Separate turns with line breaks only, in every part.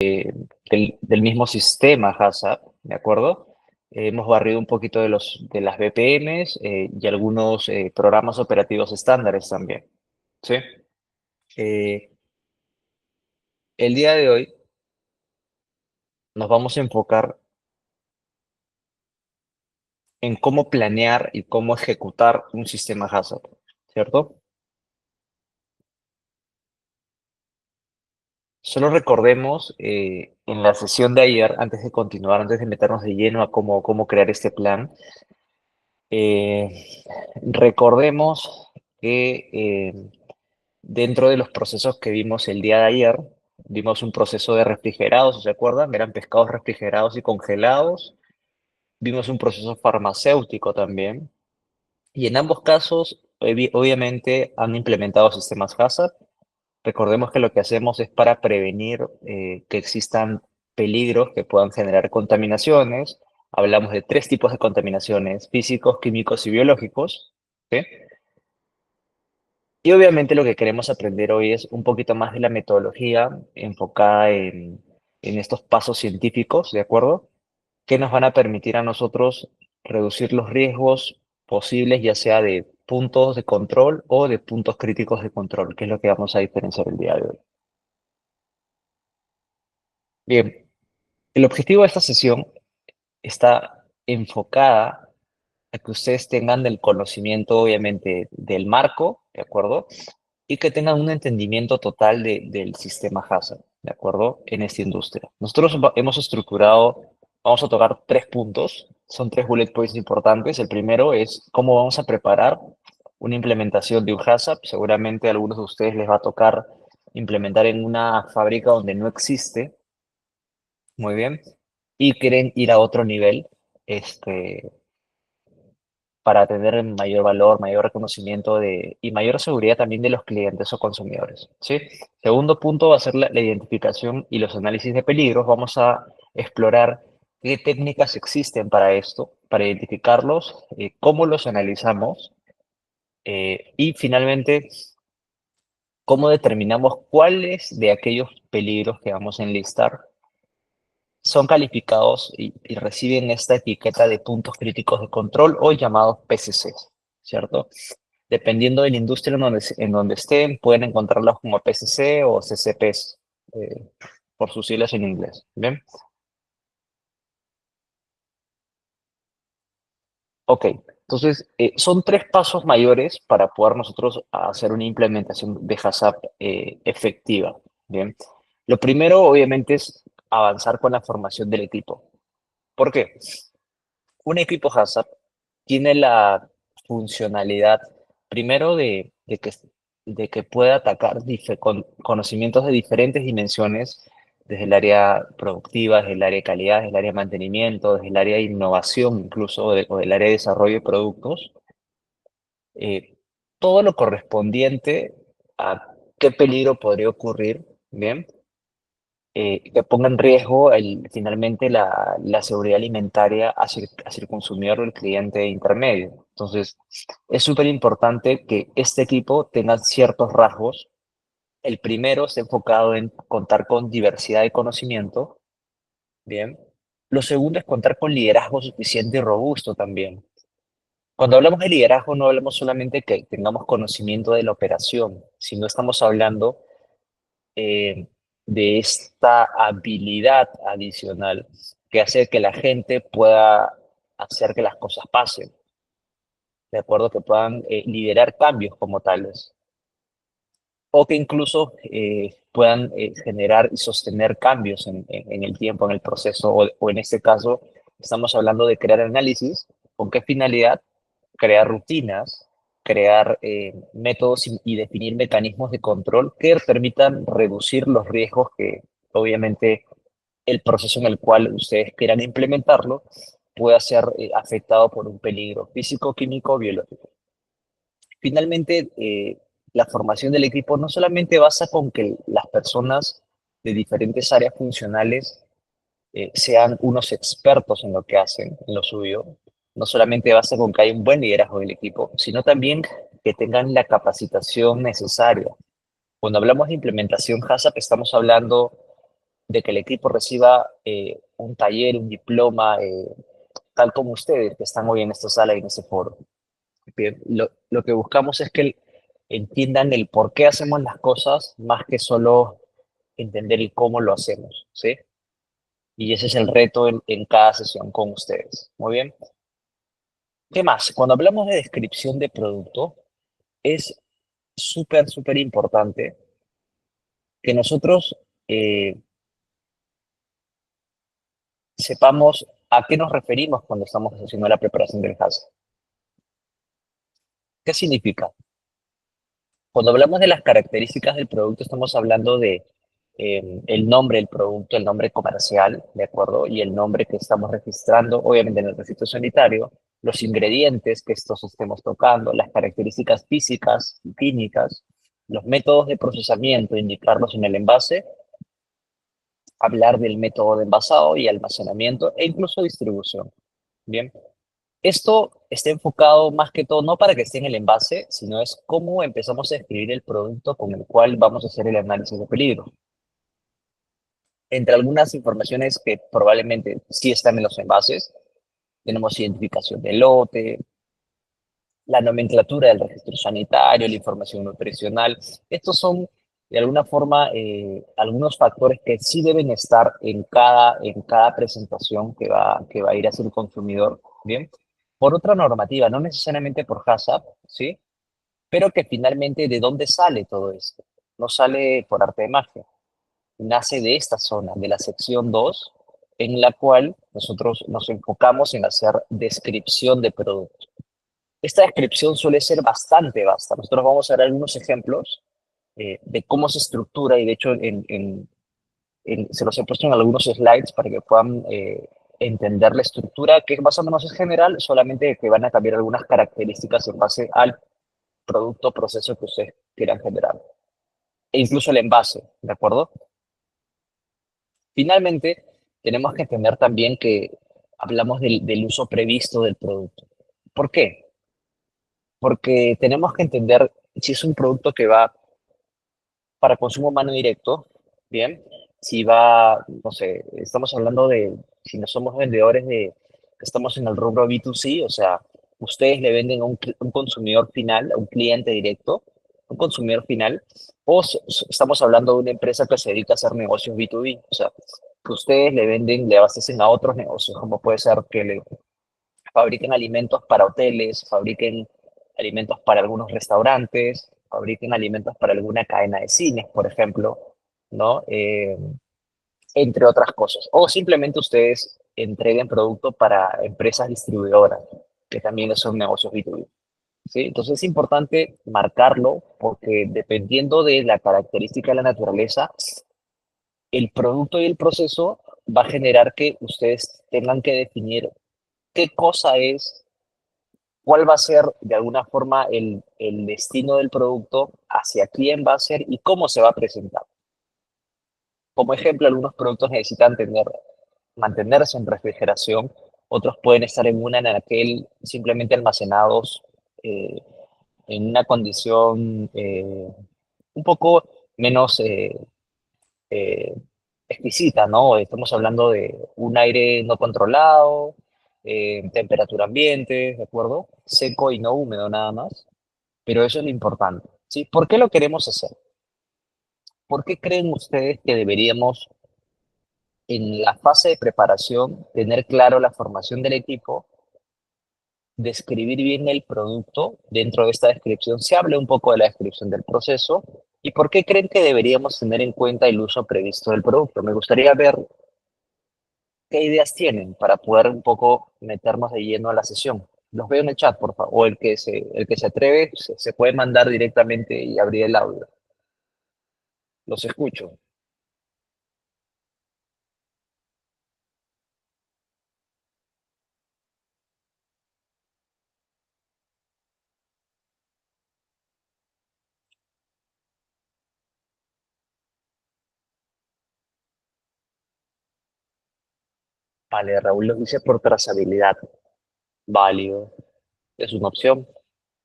del mismo sistema HACCP, ¿de acuerdo? Hemos barrido un poquito de las VPNs y algunos programas operativos estándares también, ¿sí? Eh, el día de hoy nos vamos a enfocar en cómo planear y cómo ejecutar un sistema HACCP, ¿cierto? Solo recordemos, en la sesión de ayer, antes de continuar, antes de meternos de lleno a cómo crear este plan, eh, recordemos que dentro de los procesos que vimos el día de ayer, vimos un proceso de refrigerados, ¿se acuerdan? Eran pescados refrigerados y congelados. Vimos un proceso farmacéutico también. Y en ambos casos, obviamente, han implementado sistemas HACCP. Recordemos que lo que hacemos es para prevenir que existan peligros que puedan generar contaminaciones. Hablamos de tres tipos de contaminaciones: físicos, químicos y biológicos, ¿sí? Y obviamente lo que queremos aprender hoy es un poquito más de la metodología enfocada en estos pasos científicos, ¿de acuerdo? Que nos van a permitir a nosotros reducir los riesgos posibles, ya sea de puntos de control o de puntos críticos de control, que es lo que vamos a diferenciar el día de hoy. Bien, el objetivo de esta sesión está enfocada a que ustedes tengan el conocimiento, obviamente, del marco, ¿de acuerdo? Y que tengan un entendimiento total del sistema HACCP, ¿de acuerdo? En esta industria. Nosotros hemos estructurado, vamos a tocar tres puntos, son tres bullet points importantes. El primero es cómo vamos a preparar una implementación de un HACCP. Seguramente a algunos de ustedes les va a tocar implementar en una fábrica donde no existe, muy bien, y quieren ir a otro nivel, este, para tener mayor valor, mayor reconocimiento y mayor seguridad también de los clientes o consumidores, ¿sí? Segundo punto va a ser la identificación y los análisis de peligros. Vamos a explorar qué técnicas existen para esto, para identificarlos, cómo los analizamos y finalmente cómo determinamos cuáles de aquellos peligros que vamos a enlistar son calificados y reciben esta etiqueta de puntos críticos de control o llamados PCCs, ¿cierto? Dependiendo de la industria en donde estén, pueden encontrarlos como PCC o CCPs, por sus siglas en inglés. ¿Bien? Ok, entonces son tres pasos mayores para poder nosotros hacer una implementación de HACCP efectiva. Bien, lo primero obviamente es avanzar con la formación del equipo. ¿Por qué? Un equipo HACCP tiene la funcionalidad, primero, de que pueda atacar con conocimientos de diferentes dimensiones, desde el área productiva, desde el área de calidad, desde el área de mantenimiento, desde el área de innovación incluso, o del área de desarrollo de productos, eh, todo lo correspondiente a qué peligro podría ocurrir, ¿bien? Que ponga en riesgo finalmente la seguridad alimentaria hacia el consumidor o el cliente intermedio. Entonces, es súper importante que este equipo tenga ciertos rasgos. El primero está enfocado en contar con diversidad de conocimiento, ¿bien? Lo segundo es contar con liderazgo suficiente y robusto también. Cuando hablamos de liderazgo, no hablamos solamente que tengamos conocimiento de la operación, sino estamos hablando eh, de esta habilidad adicional que hace que la gente pueda hacer que las cosas pasen, de acuerdo, que puedan liderar cambios como tales, o que incluso puedan generar y sostener cambios en el tiempo, en el proceso, o en este caso, estamos hablando de crear análisis. ¿Con qué finalidad? Crear rutinas, crear métodos y definir mecanismos de control que permitan reducir los riesgos que obviamente el proceso en el cual ustedes quieran implementarlo pueda ser afectado por un peligro físico, químico o biológico. Finalmente, la formación del equipo no solamente basa con que las personas de diferentes áreas funcionales sean unos expertos en lo que hacen, en lo suyo. No solamente basta con que haya un buen liderazgo del equipo, sino también que tengan la capacitación necesaria. Cuando hablamos de implementación HACCP, estamos hablando de que el equipo reciba un taller, un diploma, tal como ustedes que están hoy en esta sala y en este foro. Bien, lo que buscamos es que entiendan el por qué hacemos las cosas más que solo entender el cómo lo hacemos, ¿sí? Y ese es el reto en cada sesión con ustedes. Muy bien. ¿Qué más? Cuando hablamos de descripción de producto, es súper importante que nosotros eh, sepamos a qué nos referimos cuando estamos haciendo la preparación del HACCP. ¿Qué significa? Cuando hablamos de las características del producto, estamos hablando de el nombre del producto, el nombre comercial, ¿de acuerdo? Y el nombre que estamos registrando, obviamente en el registro sanitario, los ingredientes que estos estemos tocando, las características físicas y químicas, los métodos de procesamiento, indicarlos en el envase, hablar del método de envasado y almacenamiento e incluso distribución. Bien, esto está enfocado más que todo no para que esté en el envase, sino es cómo empezamos a escribir el producto con el cual vamos a hacer el análisis de peligro. Entre algunas informaciones que probablemente sí están en los envases, tenemos identificación del lote, la nomenclatura del registro sanitario, la información nutricional. Estos son, de alguna forma, algunos factores que sí deben estar en cada presentación que va a ir hacia el consumidor, ¿bien? Por otra normativa, no necesariamente por HACCP, ¿sí? Pero que finalmente, ¿de dónde sale todo esto? No sale por arte de magia, nace de esta zona, de la sección 2, en la cual nosotros nos enfocamos en hacer descripción de productos. Esta descripción suele ser bastante vasta. Nosotros vamos a ver algunos ejemplos de cómo se estructura y de hecho se los he puesto en algunos slides para que puedan entender la estructura, que más o menos es general, solamente que van a cambiar algunas características en base al producto o proceso que ustedes quieran generar. E incluso el envase, ¿de acuerdo? Finalmente, tenemos que entender también que hablamos del uso previsto del producto. ¿Por qué? Porque tenemos que entender si es un producto que va para consumo humano directo, bien, si va, no sé, estamos hablando de, si no somos vendedores de, estamos en el rubro B2C, o sea, ustedes le venden a un consumidor final, a un cliente directo, un consumidor final, o estamos hablando de una empresa que se dedica a hacer negocios B2B, o sea, que ustedes le venden, le abastecen a otros negocios, como puede ser que le fabriquen alimentos para hoteles, fabriquen alimentos para algunos restaurantes, fabriquen alimentos para alguna cadena de cines, por ejemplo, ¿no? Entre otras cosas. O simplemente ustedes entreguen producto para empresas distribuidoras, que también son negocios B2B. ¿Sí? Entonces es importante marcarlo porque dependiendo de la característica de la naturaleza, el producto y el proceso va a generar que ustedes tengan que definir qué cosa es, cuál va a ser de alguna forma el destino del producto, hacia quién va a ser y cómo se va a presentar. Como ejemplo, algunos productos necesitan mantenerse en refrigeración, otros pueden estar en una en aquel simplemente almacenados eh, en una condición un poco menos eh, exquisita, ¿no? Estamos hablando de un aire no controlado, temperatura ambiente, ¿de acuerdo? Seco y no húmedo nada más, pero eso es lo importante, ¿sí? ¿Por qué lo queremos hacer? ¿Por qué creen ustedes que deberíamos en la fase de preparación tener claro la formación del equipo, describir bien el producto? Dentro de esta descripción se habla un poco de la descripción del proceso y por qué creen que deberíamos tener en cuenta el uso previsto del producto. Me gustaría ver qué ideas tienen para poder un poco meternos de lleno a la sesión. Los veo en el chat, por favor, o el que se atreve se puede mandar directamente y abrir el audio. Los escucho. Vale, Raúl lo dice por trazabilidad. Válido. Es una opción.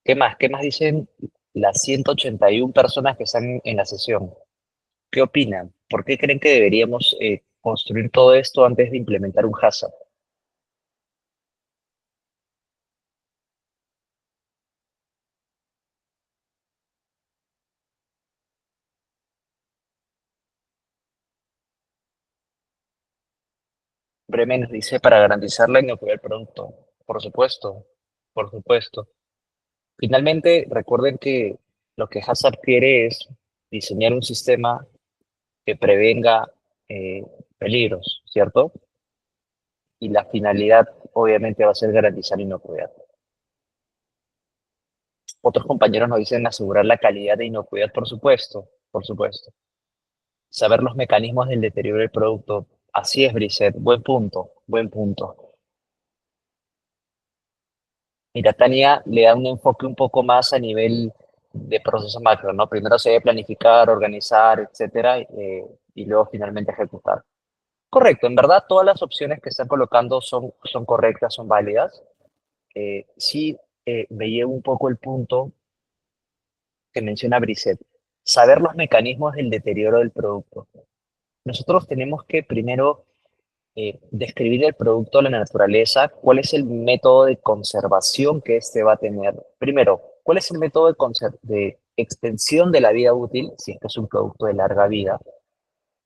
¿Qué más? ¿Qué más dicen las 181 personas que están en la sesión? ¿Qué opinan? ¿Por qué creen que deberíamos construir todo esto antes de implementar un HACCP? Bremen nos dice para garantizar la inocuidad del producto. Por supuesto, por supuesto. Finalmente, recuerden que lo que HACCP quiere es diseñar un sistema que prevenga eh, peligros, ¿cierto? Y la finalidad obviamente va a ser garantizar inocuidad. Otros compañeros nos dicen asegurar la calidad de inocuidad, por supuesto, por supuesto. Saber los mecanismos del deterioro del producto. Así es, Brisset, buen punto, buen punto. Mira, Tania le da un enfoque un poco más a nivel de proceso macro, ¿no? Primero se debe planificar, organizar, etcétera, y luego finalmente ejecutar. Correcto, en verdad todas las opciones que están colocando son correctas, son válidas. Sí, me llevo un poco el punto que menciona Brisset, saber los mecanismos del deterioro del producto. Nosotros tenemos que primero describir el producto a la naturaleza, cuál es el método de conservación que éste va a tener. Primero, cuál es el método de extensión de la vida útil, si es que es un producto de larga vida,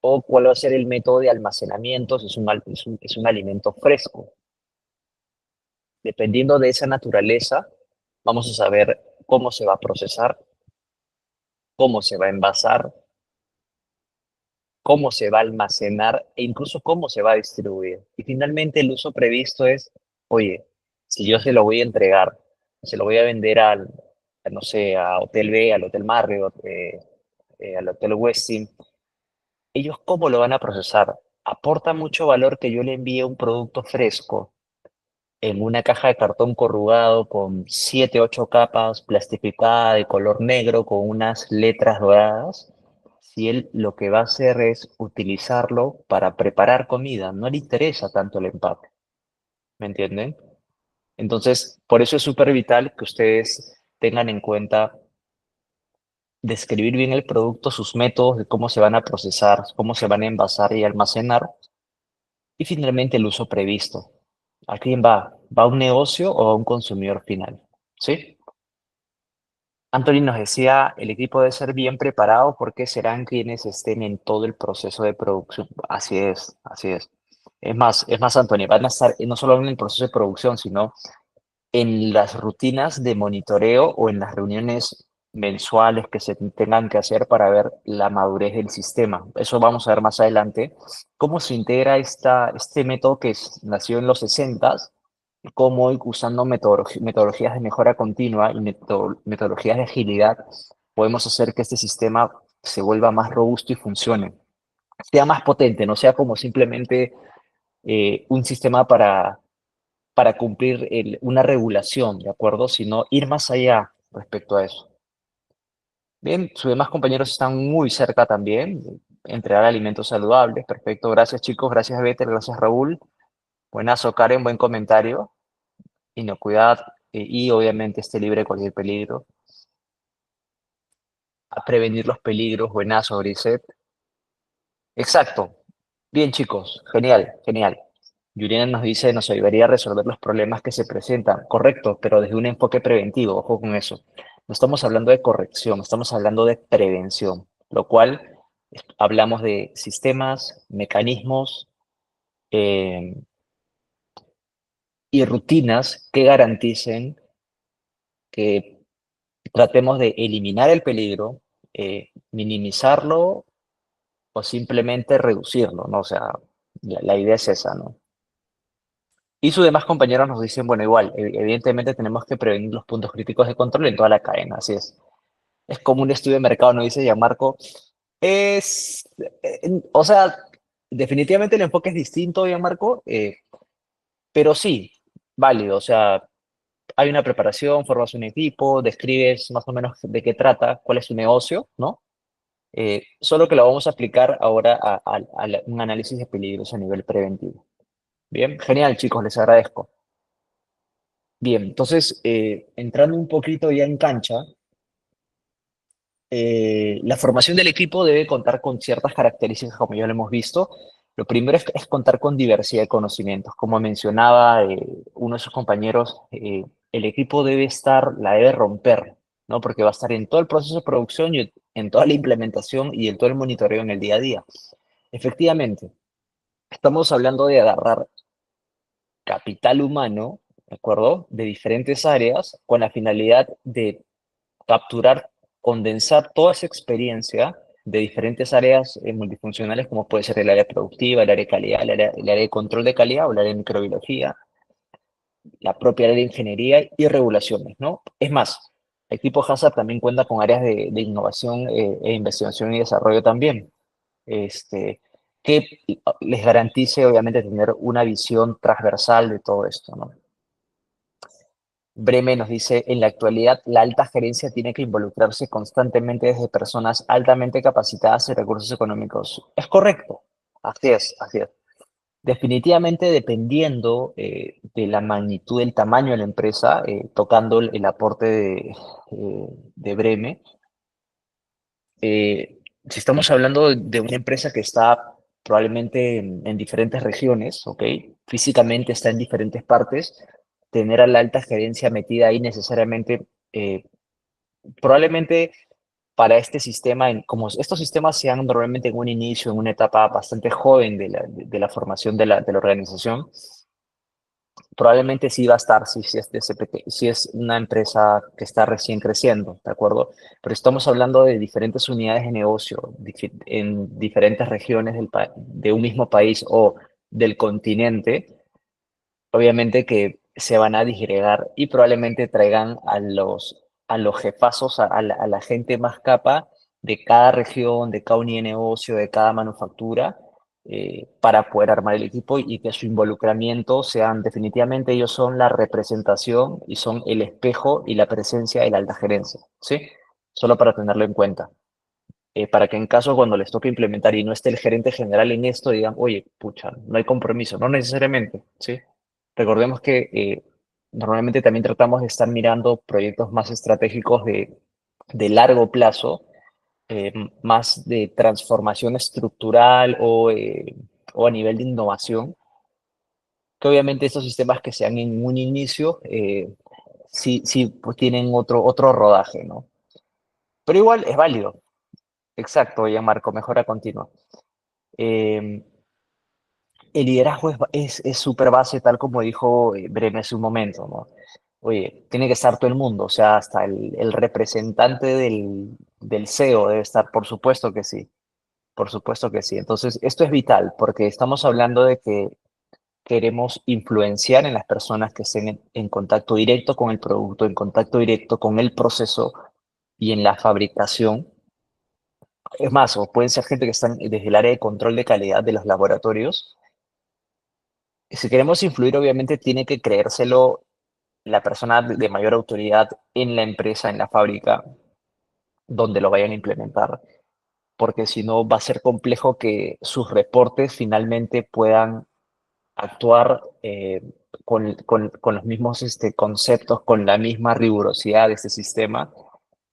o cuál va a ser el método de almacenamiento, si es un alimento fresco. Dependiendo de esa naturaleza, vamos a saber cómo se va a procesar, cómo se va a envasar, cómo se va a almacenar e incluso cómo se va a distribuir. Y finalmente el uso previsto es, oye, si yo se lo voy a entregar, se lo voy a vender no sé, a Hotel B, al Hotel Marriott, al Hotel Westin, ellos cómo lo van a procesar. Aporta mucho valor que yo le envíe un producto fresco en una caja de cartón corrugado con 7, 8 capas, plastificada de color negro con unas letras doradas, si él lo que va a hacer es utilizarlo para preparar comida, no le interesa tanto el empaque, ¿me entienden? Entonces, por eso es súper vital que ustedes tengan en cuenta describir bien el producto, sus métodos de cómo se van a procesar, cómo se van a envasar y almacenar, y finalmente el uso previsto. ¿A quién va? ¿Va a un negocio o a un consumidor final? ¿Sí? Anthony nos decía, el equipo debe ser bien preparado porque serán quienes estén en todo el proceso de producción. Así es, así es. Es más, Anthony, van a estar no solo en el proceso de producción, sino en las rutinas de monitoreo o en las reuniones mensuales que se tengan que hacer para ver la madurez del sistema. Eso vamos a ver más adelante. ¿Cómo se integra este método que nació en los 60 cómo hoy usando metodologías de mejora continua y metodologías de agilidad podemos hacer que este sistema se vuelva más robusto y funcione, sea más potente, no sea como simplemente un sistema para cumplir una regulación, ¿de acuerdo? Sino ir más allá respecto a eso. Bien, sus demás compañeros están muy cerca también, entregar alimentos saludables, perfecto, gracias chicos, gracias Better, gracias Raúl, buenazo Karen, buen comentario. Inocuidad y obviamente esté libre de cualquier peligro. A prevenir los peligros, buenazo, Grisette. Exacto. Bien, chicos, genial, genial. Juliana nos dice, nos ayudaría a resolver los problemas que se presentan. Correcto, pero desde un enfoque preventivo, ojo con eso. No estamos hablando de corrección, estamos hablando de prevención, lo cual hablamos de sistemas, mecanismos eh, y rutinas que garanticen que tratemos de eliminar el peligro, minimizarlo o simplemente reducirlo, ¿no? O sea, la idea es esa, ¿no? Y sus demás compañeros nos dicen, bueno, igual, evidentemente tenemos que prevenir los puntos críticos de control en toda la cadena, así es. Es como un estudio de mercado, nos dice Gianmarco. O sea, definitivamente el enfoque es distinto, Gianmarco, pero sí, válido, o sea, hay una preparación, formas un equipo, describes más o menos de qué trata, cuál es su negocio, ¿no? Solo que lo vamos a aplicar ahora a un análisis de peligros a nivel preventivo. Bien, genial, chicos, les agradezco. Bien, entonces, entrando un poquito ya en cancha, La formación del equipo debe contar con ciertas características, como ya lo hemos visto. Lo primero es contar con diversidad de conocimientos. Como mencionaba uno de sus compañeros, el equipo la debe romper, ¿no? Porque va a estar en todo el proceso de producción y en toda la implementación y en todo el monitoreo en el día a día. Efectivamente, estamos hablando de agarrar capital humano, ¿de acuerdo? De diferentes áreas con la finalidad de capturar, condensar toda esa experiencia de diferentes áreas multifuncionales, como puede ser el área productiva, el área de calidad, el área de control de calidad o el área de microbiología, la propia área de ingeniería y regulaciones, ¿no? Es más, el equipo HACCP también cuenta con áreas de innovación e investigación y desarrollo también, este, que les garantice, obviamente, tener una visión transversal de todo esto, ¿no? Breme nos dice, en la actualidad, la alta gerencia tiene que involucrarse constantemente desde personas altamente capacitadas y recursos económicos. Es correcto, así es, así es. Definitivamente dependiendo de la magnitud, del tamaño de la empresa, tocando el aporte de Breme, si estamos hablando de una empresa que está probablemente en diferentes regiones, ¿ok? Físicamente está en diferentes partes, tener a la alta gerencia metida ahí necesariamente, eh, probablemente para este sistema, como estos sistemas se dan normalmente en un inicio, en una etapa bastante joven de la formación de la organización, probablemente sí va a estar, si es una empresa que está recién creciendo, ¿de acuerdo? Pero estamos hablando de diferentes unidades de negocio en diferentes regiones de un mismo país o del continente, obviamente que se van a disgregar y probablemente traigan a los jefazos, a la gente más capa de cada región, de cada unidad de negocio, de cada manufactura, para poder armar el equipo y que su involucramiento sean definitivamente ellos son la representación y son el espejo y la presencia de la alta gerencia, ¿sí? Solo para tenerlo en cuenta. Para que en caso cuando les toque implementar y no esté el gerente general en esto, digan, oye, pucha, no hay compromiso, no necesariamente, ¿sí? Recordemos que normalmente también tratamos de estar mirando proyectos más estratégicos de largo plazo, más de transformación estructural o a nivel de innovación, que obviamente estos sistemas que sean en un inicio, sí pues tienen otro rodaje, ¿no? Pero igual es válido. Exacto, ya Marco, mejora continua. Eh, el liderazgo es súper base, tal como dijo Breme hace un momento, ¿no? Oye, tiene que estar todo el mundo, o sea, hasta el representante del CEO debe estar, por supuesto que sí, por supuesto que sí. Entonces, esto es vital porque estamos hablando de que queremos influenciar en las personas que estén en contacto directo con el producto, en contacto directo con el proceso y en la fabricación. Es más, o pueden ser gente que están desde el área de control de calidad de los laboratorios. Si queremos influir, obviamente tiene que creérselo la persona de mayor autoridad en la empresa, en la fábrica, donde lo vayan a implementar, porque si no va a ser complejo que sus reportes finalmente puedan actuar con los mismos conceptos, con la misma rigurosidad de este sistema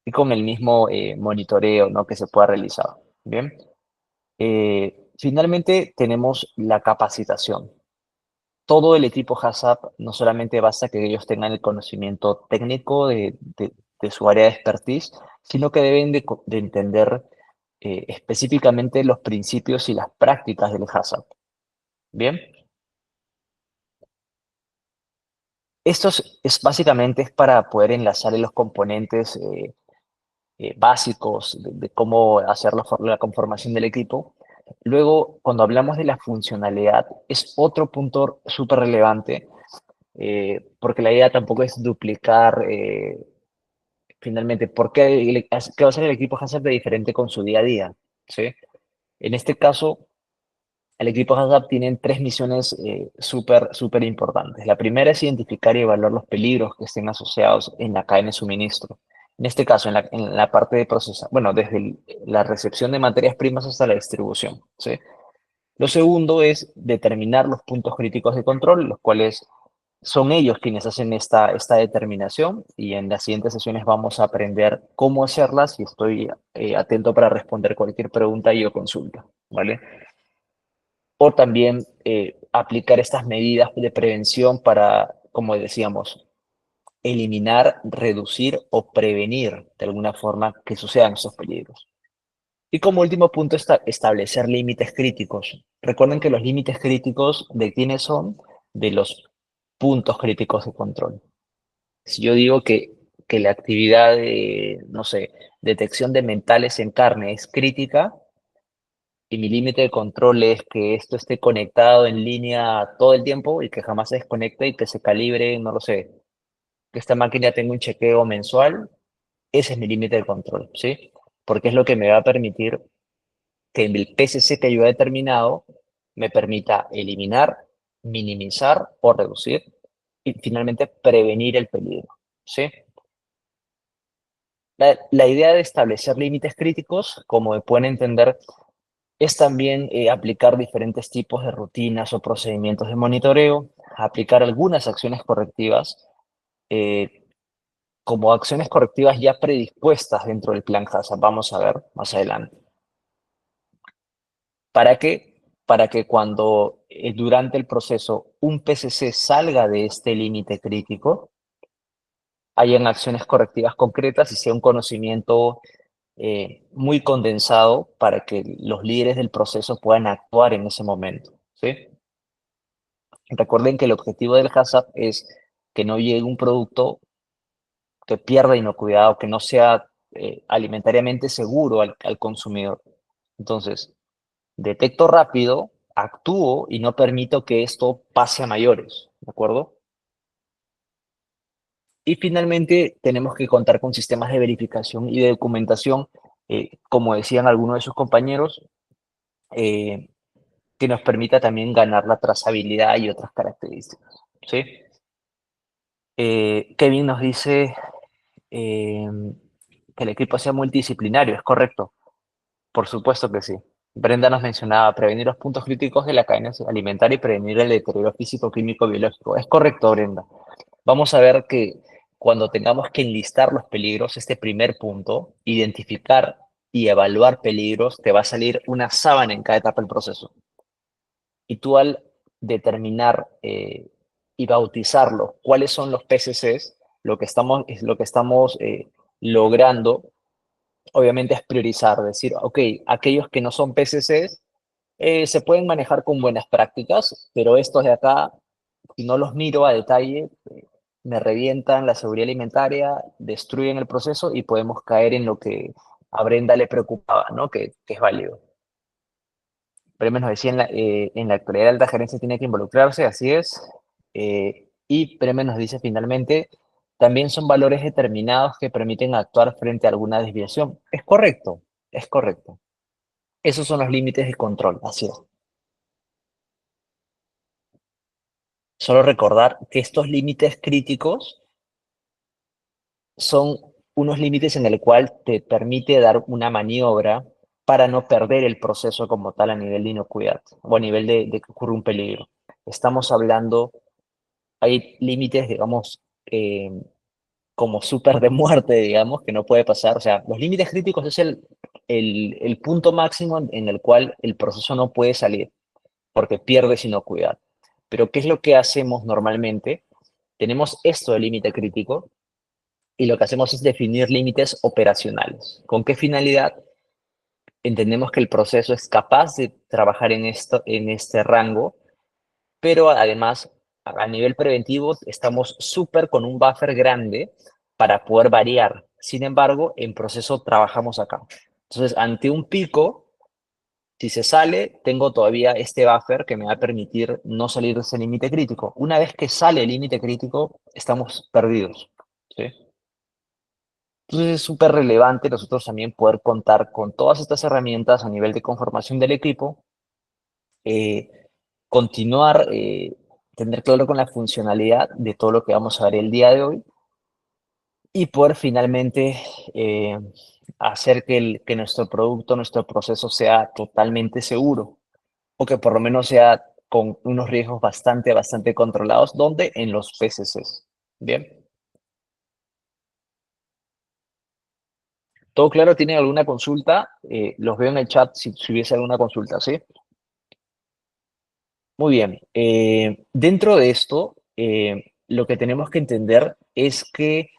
y con el mismo monitoreo, ¿no? Que se pueda realizar. Bien. Finalmente tenemos la capacitación. Todo el equipo HACCP no solamente basta que ellos tengan el conocimiento técnico de su área de expertise, sino que deben de entender específicamente los principios y las prácticas del HACCP. Bien, esto básicamente es para poder enlazar en los componentes básicos de cómo hacer la conformación del equipo. Luego, cuando hablamos de la funcionalidad, es otro punto súper relevante, porque la idea tampoco es duplicar finalmente, ¿qué va a hacer el equipo HACCP de diferente con su día a día? ¿Sí? En este caso, el equipo HACCP tiene tres misiones súper importantes. La primera es identificar y evaluar los peligros que estén asociados en la cadena de suministro. En este caso, en la parte de proceso, bueno, desde la recepción de materias primas hasta la distribución. ¿Sí? Lo segundo es determinar los puntos críticos de control, los cuales son ellos quienes hacen esta determinación y en las siguientes sesiones vamos a aprender cómo hacerlas y estoy atento para responder cualquier pregunta y o consulta, ¿vale? O también aplicar estas medidas de prevención para, como decíamos, eliminar, reducir o prevenir de alguna forma que sucedan estos peligros. Y como último punto, establecer límites críticos. Recuerden que los límites críticos de quiénes son, de los puntos críticos de control. Si yo digo que la actividad de, no sé, detección de metales en carne es crítica y mi límite de control es que esto esté conectado en línea todo el tiempo y que jamás se desconecte y que se calibre, no lo sé, que esta máquina tenga un chequeo mensual, ese es mi límite de control, ¿sí? Porque es lo que me va a permitir que el PCC que yo he determinado me permita eliminar, minimizar o reducir y finalmente prevenir el peligro, ¿sí? La idea de establecer límites críticos, como pueden entender, es también aplicar diferentes tipos de rutinas o procedimientos de monitoreo, aplicar algunas acciones correctivas, eh, como acciones correctivas ya predispuestas dentro del plan HACCP. Vamos a ver más adelante. ¿Para qué? Para que cuando durante el proceso un PCC salga de este límite crítico, hayan acciones correctivas concretas y sea un conocimiento muy condensado para que los líderes del proceso puedan actuar en ese momento, ¿sí? Recuerden que el objetivo del HACCP es que no llegue un producto que pierda inocuidad o que no sea alimentariamente seguro al consumidor. Entonces, detecto rápido, actúo y no permito que esto pase a mayores, ¿de acuerdo? Y finalmente, tenemos que contar con sistemas de verificación y de documentación, como decían algunos de sus compañeros, eh, que nos permita también ganar la trazabilidad y otras características, ¿sí? Kevin nos dice que el equipo sea multidisciplinario, ¿es correcto? Por supuesto que sí. Brenda nos mencionaba prevenir los puntos críticos de la cadena alimentaria y prevenir el deterioro físico, químico, biológico. Es correcto, Brenda. Vamos a ver que cuando tengamos que enlistar los peligros, este primer punto, identificar y evaluar peligros, te va a salir una sábana en cada etapa del proceso. Y tú al determinar y bautizarlos, cuáles son los PCCs, lo que estamos logrando, obviamente es priorizar, decir, ok, aquellos que no son PCCs se pueden manejar con buenas prácticas, pero estos de acá, si no los miro a detalle, me revientan la seguridad alimentaria, destruyen el proceso y podemos caer en lo que a Brenda le preocupaba, ¿no? Que es válido. Premios nos decía en la actualidad la alta gerencia tiene que involucrarse, así es. Y Premios nos dice finalmente, también son valores determinados que permiten actuar frente a alguna desviación. Es correcto, es correcto. Esos son los límites de control, así es. Solo recordar que estos límites críticos son unos límites en el cual te permite dar una maniobra para no perder el proceso como tal a nivel de inocuidad o a nivel de que ocurre un peligro. Estamos hablando, hay límites, digamos, como súper de muerte, digamos, que no puede pasar. O sea, los límites críticos es el punto máximo en el cual el proceso no puede salir porque pierdes inocuidad. Pero ¿qué es lo que hacemos normalmente? Tenemos esto de límite crítico y lo que hacemos es definir límites operacionales. ¿Con qué finalidad? Entendemos que el proceso es capaz de trabajar en este rango, pero además a nivel preventivo estamos súper con un buffer grande para poder variar. Sin embargo, en proceso trabajamos acá. Entonces, ante un pico, si se sale, tengo todavía este buffer que me va a permitir no salir de ese límite crítico. Una vez que sale el límite crítico, estamos perdidos, ¿sí? Entonces es súper relevante nosotros también poder contar con todas estas herramientas a nivel de conformación del equipo, eh, continuar, tener claro con la funcionalidad de todo lo que vamos a ver el día de hoy y poder finalmente eh, hacer que nuestro producto, nuestro proceso sea totalmente seguro o que por lo menos sea con unos riesgos bastante controlados, donde en los PCCs. Bien, ¿todo claro? ¿Tienen alguna consulta? Los veo en el chat si hubiese alguna consulta, ¿sí? Muy bien. Dentro de esto, lo que tenemos que entender es que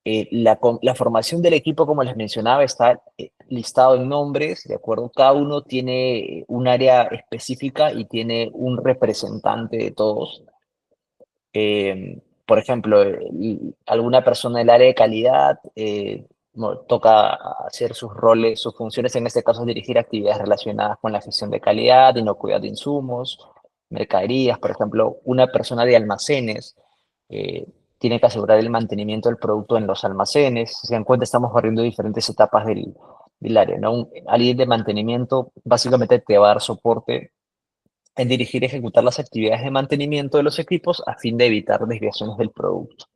la formación del equipo, como les mencionaba, está listado en nombres, ¿de acuerdo? Cada uno tiene un área específica y tiene un representante de todos. Por ejemplo, alguna persona del área de calidad toca hacer sus roles, sus funciones, en este caso, dirigir actividades relacionadas con la gestión de calidad, inocuidad de insumos, mercaderías. Por ejemplo, una persona de almacenes eh, tiene que asegurar el mantenimiento del producto en los almacenes. Si se dan cuenta, estamos barriendo diferentes etapas del área, ¿no? Alguien de mantenimiento básicamente te va a dar soporte en dirigir y ejecutar las actividades de mantenimiento de los equipos a fin de evitar desviaciones del producto.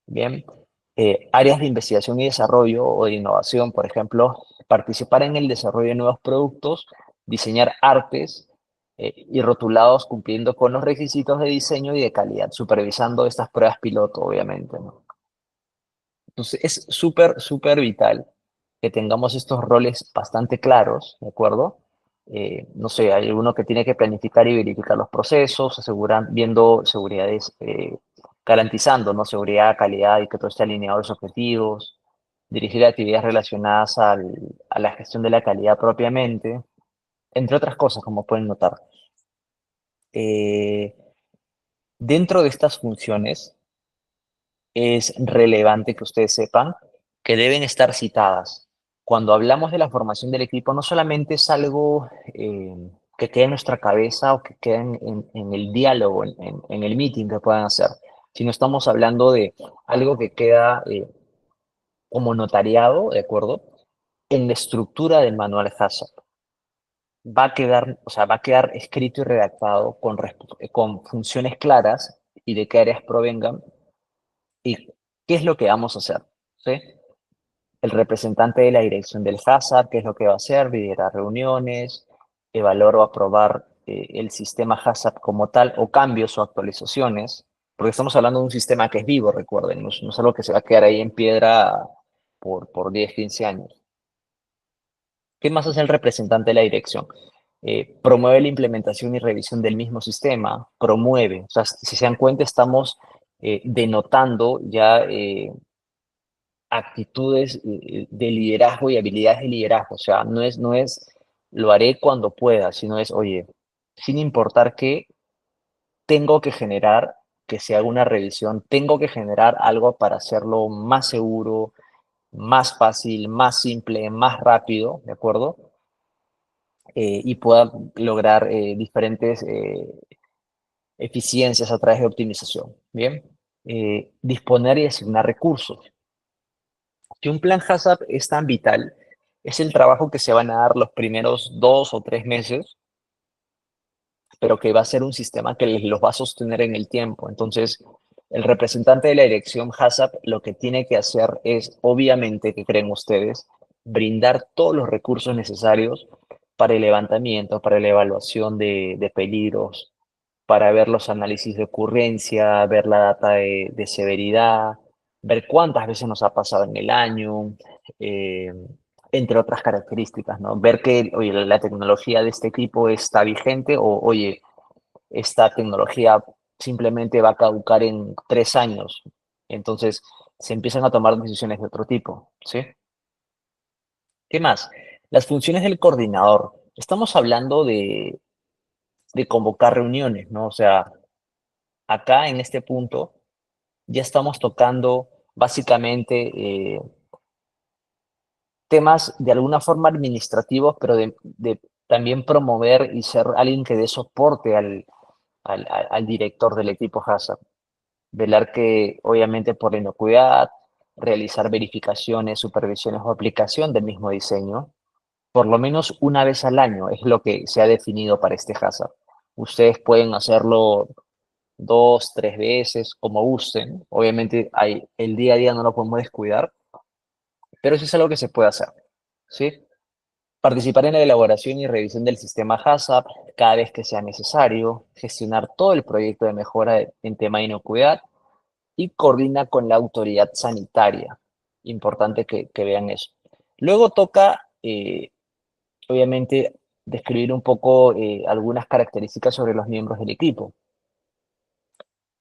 Bien, áreas de investigación y desarrollo o de innovación, por ejemplo, participar en el desarrollo de nuevos productos, diseñar artes y rotulados cumpliendo con los requisitos de diseño y de calidad, supervisando estas pruebas piloto, obviamente, ¿no? Entonces, es súper vital que tengamos estos roles bastante claros, ¿de acuerdo? No sé, hay uno que tiene que planificar y verificar los procesos, viendo seguridades, garantizando, ¿no? Seguridad, calidad y que todo esté alineado a los objetivos, dirigir actividades relacionadas a la gestión de la calidad propiamente, entre otras cosas, como pueden notar. Eh, Dentro de estas funciones, es relevante que ustedes sepan que deben estar citadas. Cuando hablamos de la formación del equipo, no solamente es algo que queda en nuestra cabeza o que queda en el diálogo, en el meeting que puedan hacer, sino estamos hablando de algo que queda como notariado, ¿de acuerdo? En la estructura del manual HACCP. Va a quedar, o sea, va a quedar escrito y redactado con funciones claras y de qué áreas provengan y qué es lo que vamos a hacer, ¿sí? El representante de la dirección del HACCP, qué es lo que va a hacer, liderar reuniones, evaluar o aprobar el sistema HACCP como tal, o cambios o actualizaciones, porque estamos hablando de un sistema que es vivo, recuerden, no es algo que se va a quedar ahí en piedra por 10, 15 años. ¿Qué más hace el representante de la dirección? Promueve la implementación y revisión del mismo sistema, promueve, o sea, si se dan cuenta, estamos denotando ya actitudes de liderazgo y habilidades de liderazgo. O sea, no es lo haré cuando pueda, sino es, oye, sin importar qué, tengo que generar que se haga una revisión, tengo que generar algo para hacerlo más seguro, más fácil, más simple, más rápido, ¿de acuerdo? Y pueda lograr diferentes eficiencias a través de optimización, ¿bien? Disponer y asignar recursos. Si un plan HACCP es tan vital, es el trabajo que se van a dar los primeros 2 o 3 meses, pero que va a ser un sistema que los va a sostener en el tiempo. Entonces, el representante de la dirección HACCP lo que tiene que hacer es, obviamente, ¿qué creen ustedes? Brindar todos los recursos necesarios para el levantamiento, para la evaluación de peligros, para ver los análisis de ocurrencia, ver la data de severidad, ver cuántas veces nos ha pasado en el año, eh, entre otras características, ¿no? Ver que, oye, la tecnología de este equipo está vigente o, oye, esta tecnología simplemente va a caducar en 3 años. Entonces, se empiezan a tomar decisiones de otro tipo, ¿sí? ¿Qué más? Las funciones del coordinador. Estamos hablando de convocar reuniones, ¿no? O sea, acá en este punto ya estamos tocando básicamente temas de alguna forma administrativos, pero de también promover y ser alguien que dé soporte al director del equipo HACCP. Velar que, obviamente, por la inocuidad, realizar verificaciones, supervisiones o aplicación del mismo diseño, por lo menos una vez al año es lo que se ha definido para este HACCP. Ustedes pueden hacerlo 2, 3 veces, como gusten. Obviamente, el día a día no lo podemos descuidar, pero eso es algo que se puede hacer, ¿sí? Participar en la elaboración y revisión del sistema HACCP cada vez que sea necesario, gestionar todo el proyecto de mejora en tema de inocuidad y coordina con la autoridad sanitaria. Importante que vean eso. Luego toca, obviamente, describir un poco algunas características sobre los miembros del equipo,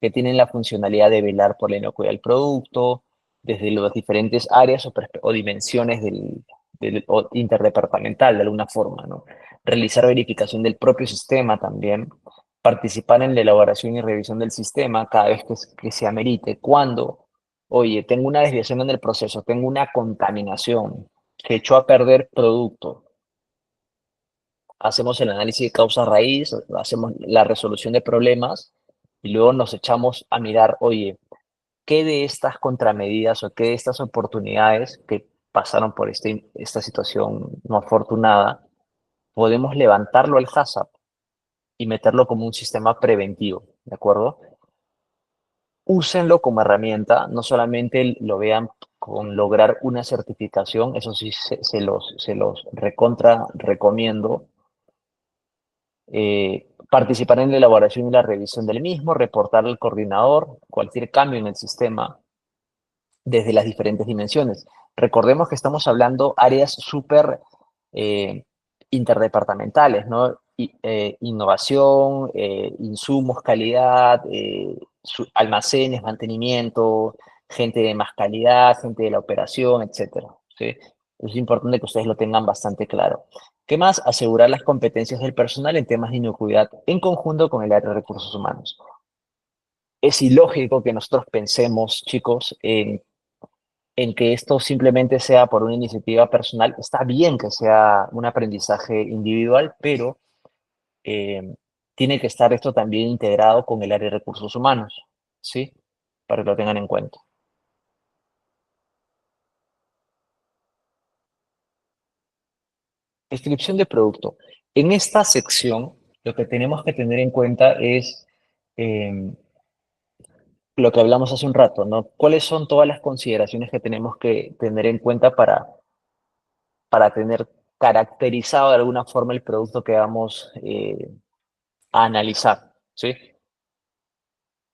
que tienen la funcionalidad de velar por la inocuidad del producto, desde las diferentes áreas o dimensiones o interdepartamental, de alguna forma, ¿no? Realizar verificación del propio sistema también, participar en la elaboración y revisión del sistema cada vez que se amerite. Cuando, oye, tengo una desviación en el proceso, tengo una contaminación que echó a perder producto, hacemos el análisis de causa raíz, hacemos la resolución de problemas y luego nos echamos a mirar, oye, ¿qué de estas contramedidas o qué de estas oportunidades que pasaron por esta situación no afortunada, podemos levantarlo al HACCP y meterlo como un sistema preventivo, ¿de acuerdo? Úsenlo como herramienta, no solamente lo vean con lograr una certificación, eso sí se los recontra recomiendo, participar en la elaboración y la revisión del mismo, reportar al coordinador cualquier cambio en el sistema desde las diferentes dimensiones. Recordemos que estamos hablando áreas súper eh, interdepartamentales, ¿no? Innovación, insumos, calidad, almacenes, mantenimiento, gente de más calidad, gente de la operación, etcétera, ¿sí? Es importante que ustedes lo tengan bastante claro. ¿Qué más? Asegurar las competencias del personal en temas de inocuidad en conjunto con el área de recursos humanos. Es ilógico que nosotros pensemos, chicos, en que esto simplemente sea por una iniciativa personal. Está bien que sea un aprendizaje individual, pero eh, tiene que estar esto también integrado con el área de recursos humanos, ¿sí? Para que lo tengan en cuenta. Descripción de producto. En esta sección, lo que tenemos que tener en cuenta es eh, lo que hablamos hace un rato, ¿no? ¿Cuáles son todas las consideraciones que tenemos que tener en cuenta para tener caracterizado de alguna forma el producto que vamos a analizar, ¿sí?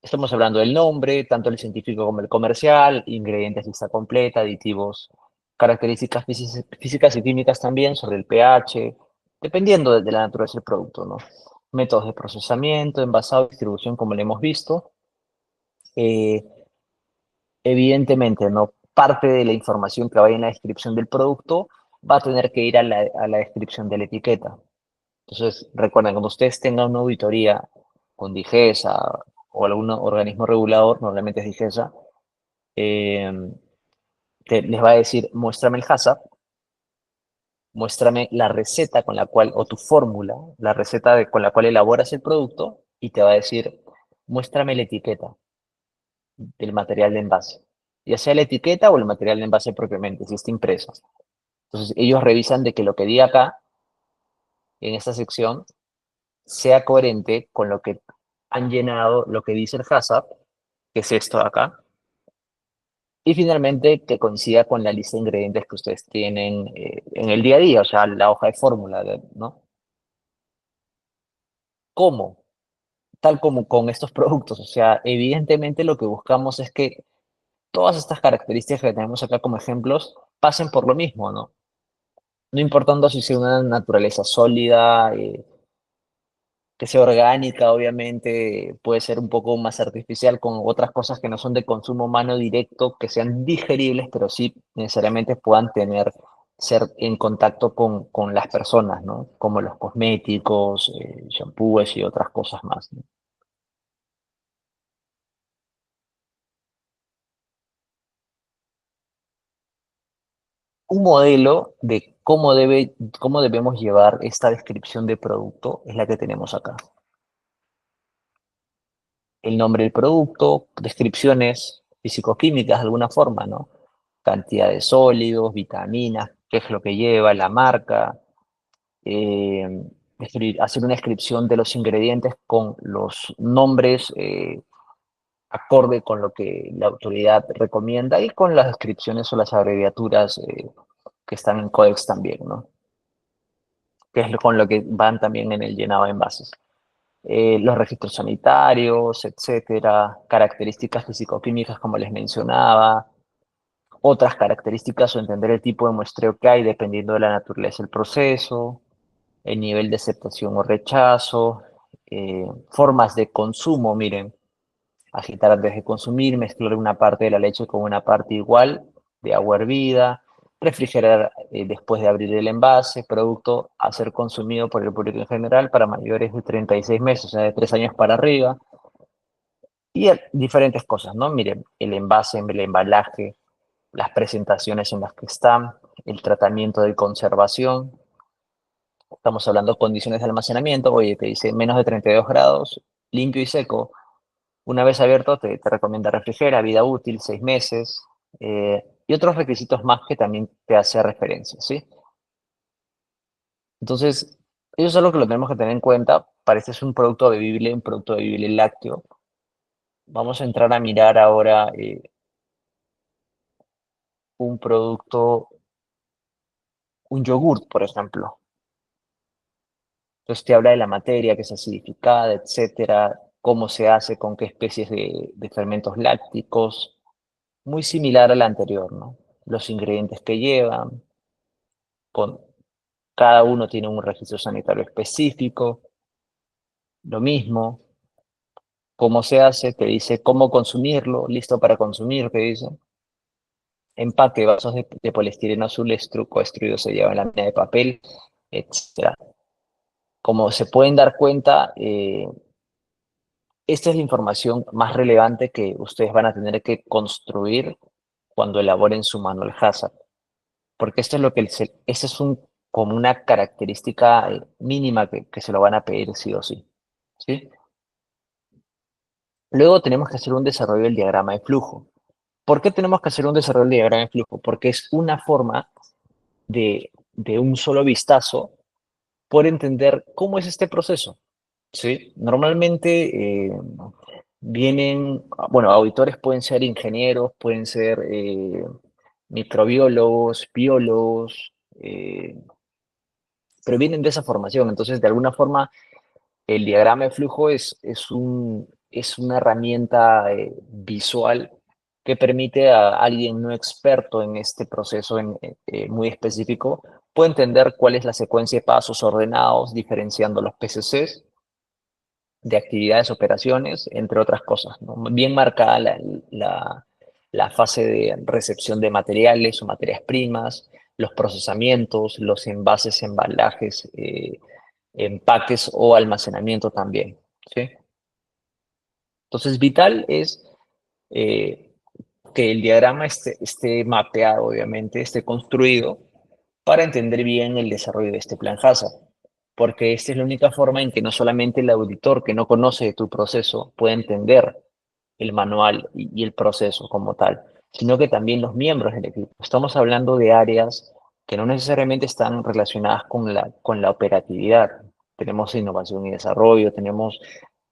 Estamos hablando del nombre, tanto el científico como el comercial, ingredientes, lista completa, aditivos, características físicas y químicas también sobre el pH, dependiendo de la naturaleza del producto, ¿no? Métodos de procesamiento, envasado, distribución, como lo hemos visto. Eh, Evidentemente, ¿no? Parte de la información que vaya en la descripción del producto va a tener que ir a la descripción de la etiqueta. Entonces, recuerden, cuando ustedes tengan una auditoría con DIGESA o algún organismo regulador, normalmente es DIGESA, eh, les va a decir, muéstrame el HACCP, muéstrame la receta con la cual, o tu fórmula, la receta con la cual elaboras el producto, y te va a decir, muéstrame la etiqueta del material de envase, ya sea la etiqueta o el material de envase propiamente, si está impreso. Entonces, ellos revisan de que lo que diga acá, en esta sección, sea coherente con lo que han llenado, lo que dice el HACCP, que es esto de acá, y finalmente que coincida con la lista de ingredientes que ustedes tienen en el día a día, o sea, la hoja de fórmula, ¿no? ¿Cómo? Tal como con estos productos, o sea, evidentemente lo que buscamos es que todas estas características que tenemos acá como ejemplos pasen por lo mismo, ¿no? No importando si sea una naturaleza sólida, que sea orgánica, obviamente, puede ser un poco más artificial con otras cosas que no son de consumo humano directo, que sean digeribles, pero sí necesariamente puedan ser en contacto con las personas, ¿no? Como los cosméticos, shampoos y otras cosas más, ¿no? Un modelo de cómo debemos llevar esta descripción de producto es la que tenemos acá. El nombre del producto, descripciones físico-químicas de alguna forma, ¿no? Cantidad de sólidos, vitaminas, qué es lo que lleva, la marca, eh, hacer una descripción de los ingredientes con los nombres acorde con lo que la autoridad recomienda y con las descripciones o las abreviaturas que están en Codex también, ¿no? que es con lo que van también en el llenado de envases. Los registros sanitarios, etcétera, características físico-químicas como les mencionaba, otras características o entender el tipo de muestreo que hay dependiendo de la naturaleza del proceso, el nivel de aceptación o rechazo, formas de consumo, miren, agitar antes de consumir, mezclar una parte de la leche con una parte igual de agua hervida, refrigerar después de abrir el envase, producto a ser consumido por el público en general para mayores de 36 meses, o sea, de 3 años para arriba, y diferentes cosas, ¿no? Miren, el envase, el embalaje, las presentaciones en las que están, el tratamiento de conservación, estamos hablando de condiciones de almacenamiento, oye, te dice menos de 32 grados, limpio y seco. Una vez abierto, te recomienda refrigera, vida útil, 6 meses, y otros requisitos más que también te hace referencia, ¿sí? Entonces, eso es algo que lo tenemos que tener en cuenta. Para este es un producto bebible lácteo. Vamos a entrar a mirar ahora un producto, un yogurt, por ejemplo. Entonces te habla de la materia que es acidificada, etcétera, cómo se hace, con qué especies de fermentos lácticos, muy similar al anterior, ¿no? Los ingredientes que llevan, con, cada uno tiene un registro sanitario específico, lo mismo, cómo se hace, te dice cómo consumirlo, listo para consumir, te dice. Empaque, vasos de poliestireno azul extruido se lleva en lámina de papel, etcétera. Como se pueden dar cuenta, esta es la información más relevante que ustedes van a tener que construir cuando elaboren su manual Hazard, porque esto es lo que este es como una característica mínima que se lo van a pedir sí o sí, ¿sí? Luego tenemos que hacer un desarrollo del diagrama de flujo. ¿Por qué tenemos que hacer un desarrollo del diagrama de flujo? Porque es una forma de un solo vistazo por entender cómo es este proceso, ¿sí? Normalmente vienen, bueno, auditores pueden ser ingenieros, pueden ser microbiólogos, biólogos, pero vienen de esa formación. Entonces, de alguna forma, el diagrama de flujo es una herramienta visual que permite a alguien no experto en este proceso muy específico, puede entender cuál es la secuencia de pasos ordenados, diferenciando los PCCs de actividades, operaciones, entre otras cosas, ¿no? Bien marcada la fase de recepción de materiales o materias primas, los procesamientos, los envases, embalajes, empaques o almacenamiento también, ¿sí? Entonces, vital es eh, que el diagrama esté mapeado, obviamente, esté construido para entender bien el desarrollo de este plan HACCP, porque esta es la única forma en que no solamente el auditor que no conoce tu proceso puede entender el manual y el proceso como tal, sino que también los miembros del equipo. Estamos hablando de áreas que no necesariamente están relacionadas con la operatividad. Tenemos innovación y desarrollo, tenemos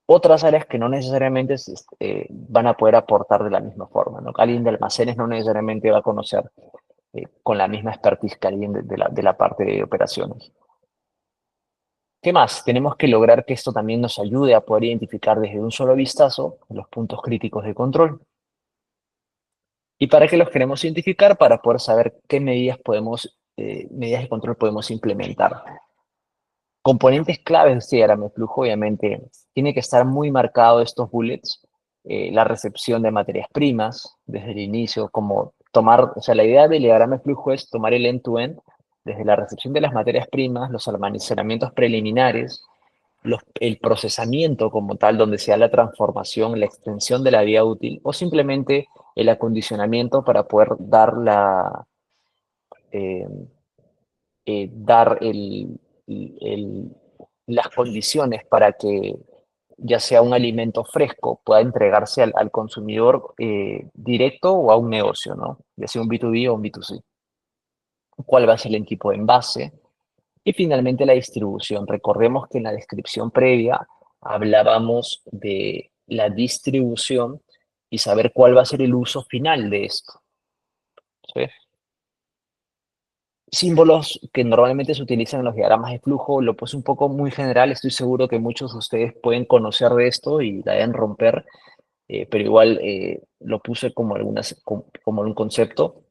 otras áreas que no necesariamente van a poder aportar de la misma forma, ¿no? Alguien de almacenes no necesariamente va a conocer con la misma expertise que alguien de la parte de operaciones. ¿Qué más? Tenemos que lograr que esto también nos ayude a poder identificar desde un solo vistazo los puntos críticos de control. ¿Y para qué los queremos identificar? Para poder saber qué medidas de control podemos implementar. Componentes claves de este diagrama de flujo, obviamente, tiene que estar muy marcado estos bullets, la recepción de materias primas desde el inicio, como tomar, o sea, la idea del diagrama de flujo es tomar el end-to-end, desde la recepción de las materias primas, los almacenamientos preliminares, el procesamiento como tal, donde se da la transformación, la extensión de la vía útil, o simplemente el acondicionamiento para poder eh, dar el- las condiciones para que ya sea un alimento fresco pueda entregarse al consumidor directo o a un negocio, ¿no? Ya sea un B2B o un B2C. ¿Cuál va a ser el tipo de envase? Y finalmente la distribución. Recordemos que en la descripción previa hablábamos de la distribución y saber cuál va a ser el uso final de esto, ¿sí? símbolos que normalmente se utilizan en los diagramas de flujo, lo puse un poco muy general, estoy seguro que muchos de ustedes pueden conocer de esto y la deben romper, pero igual lo puse como un concepto.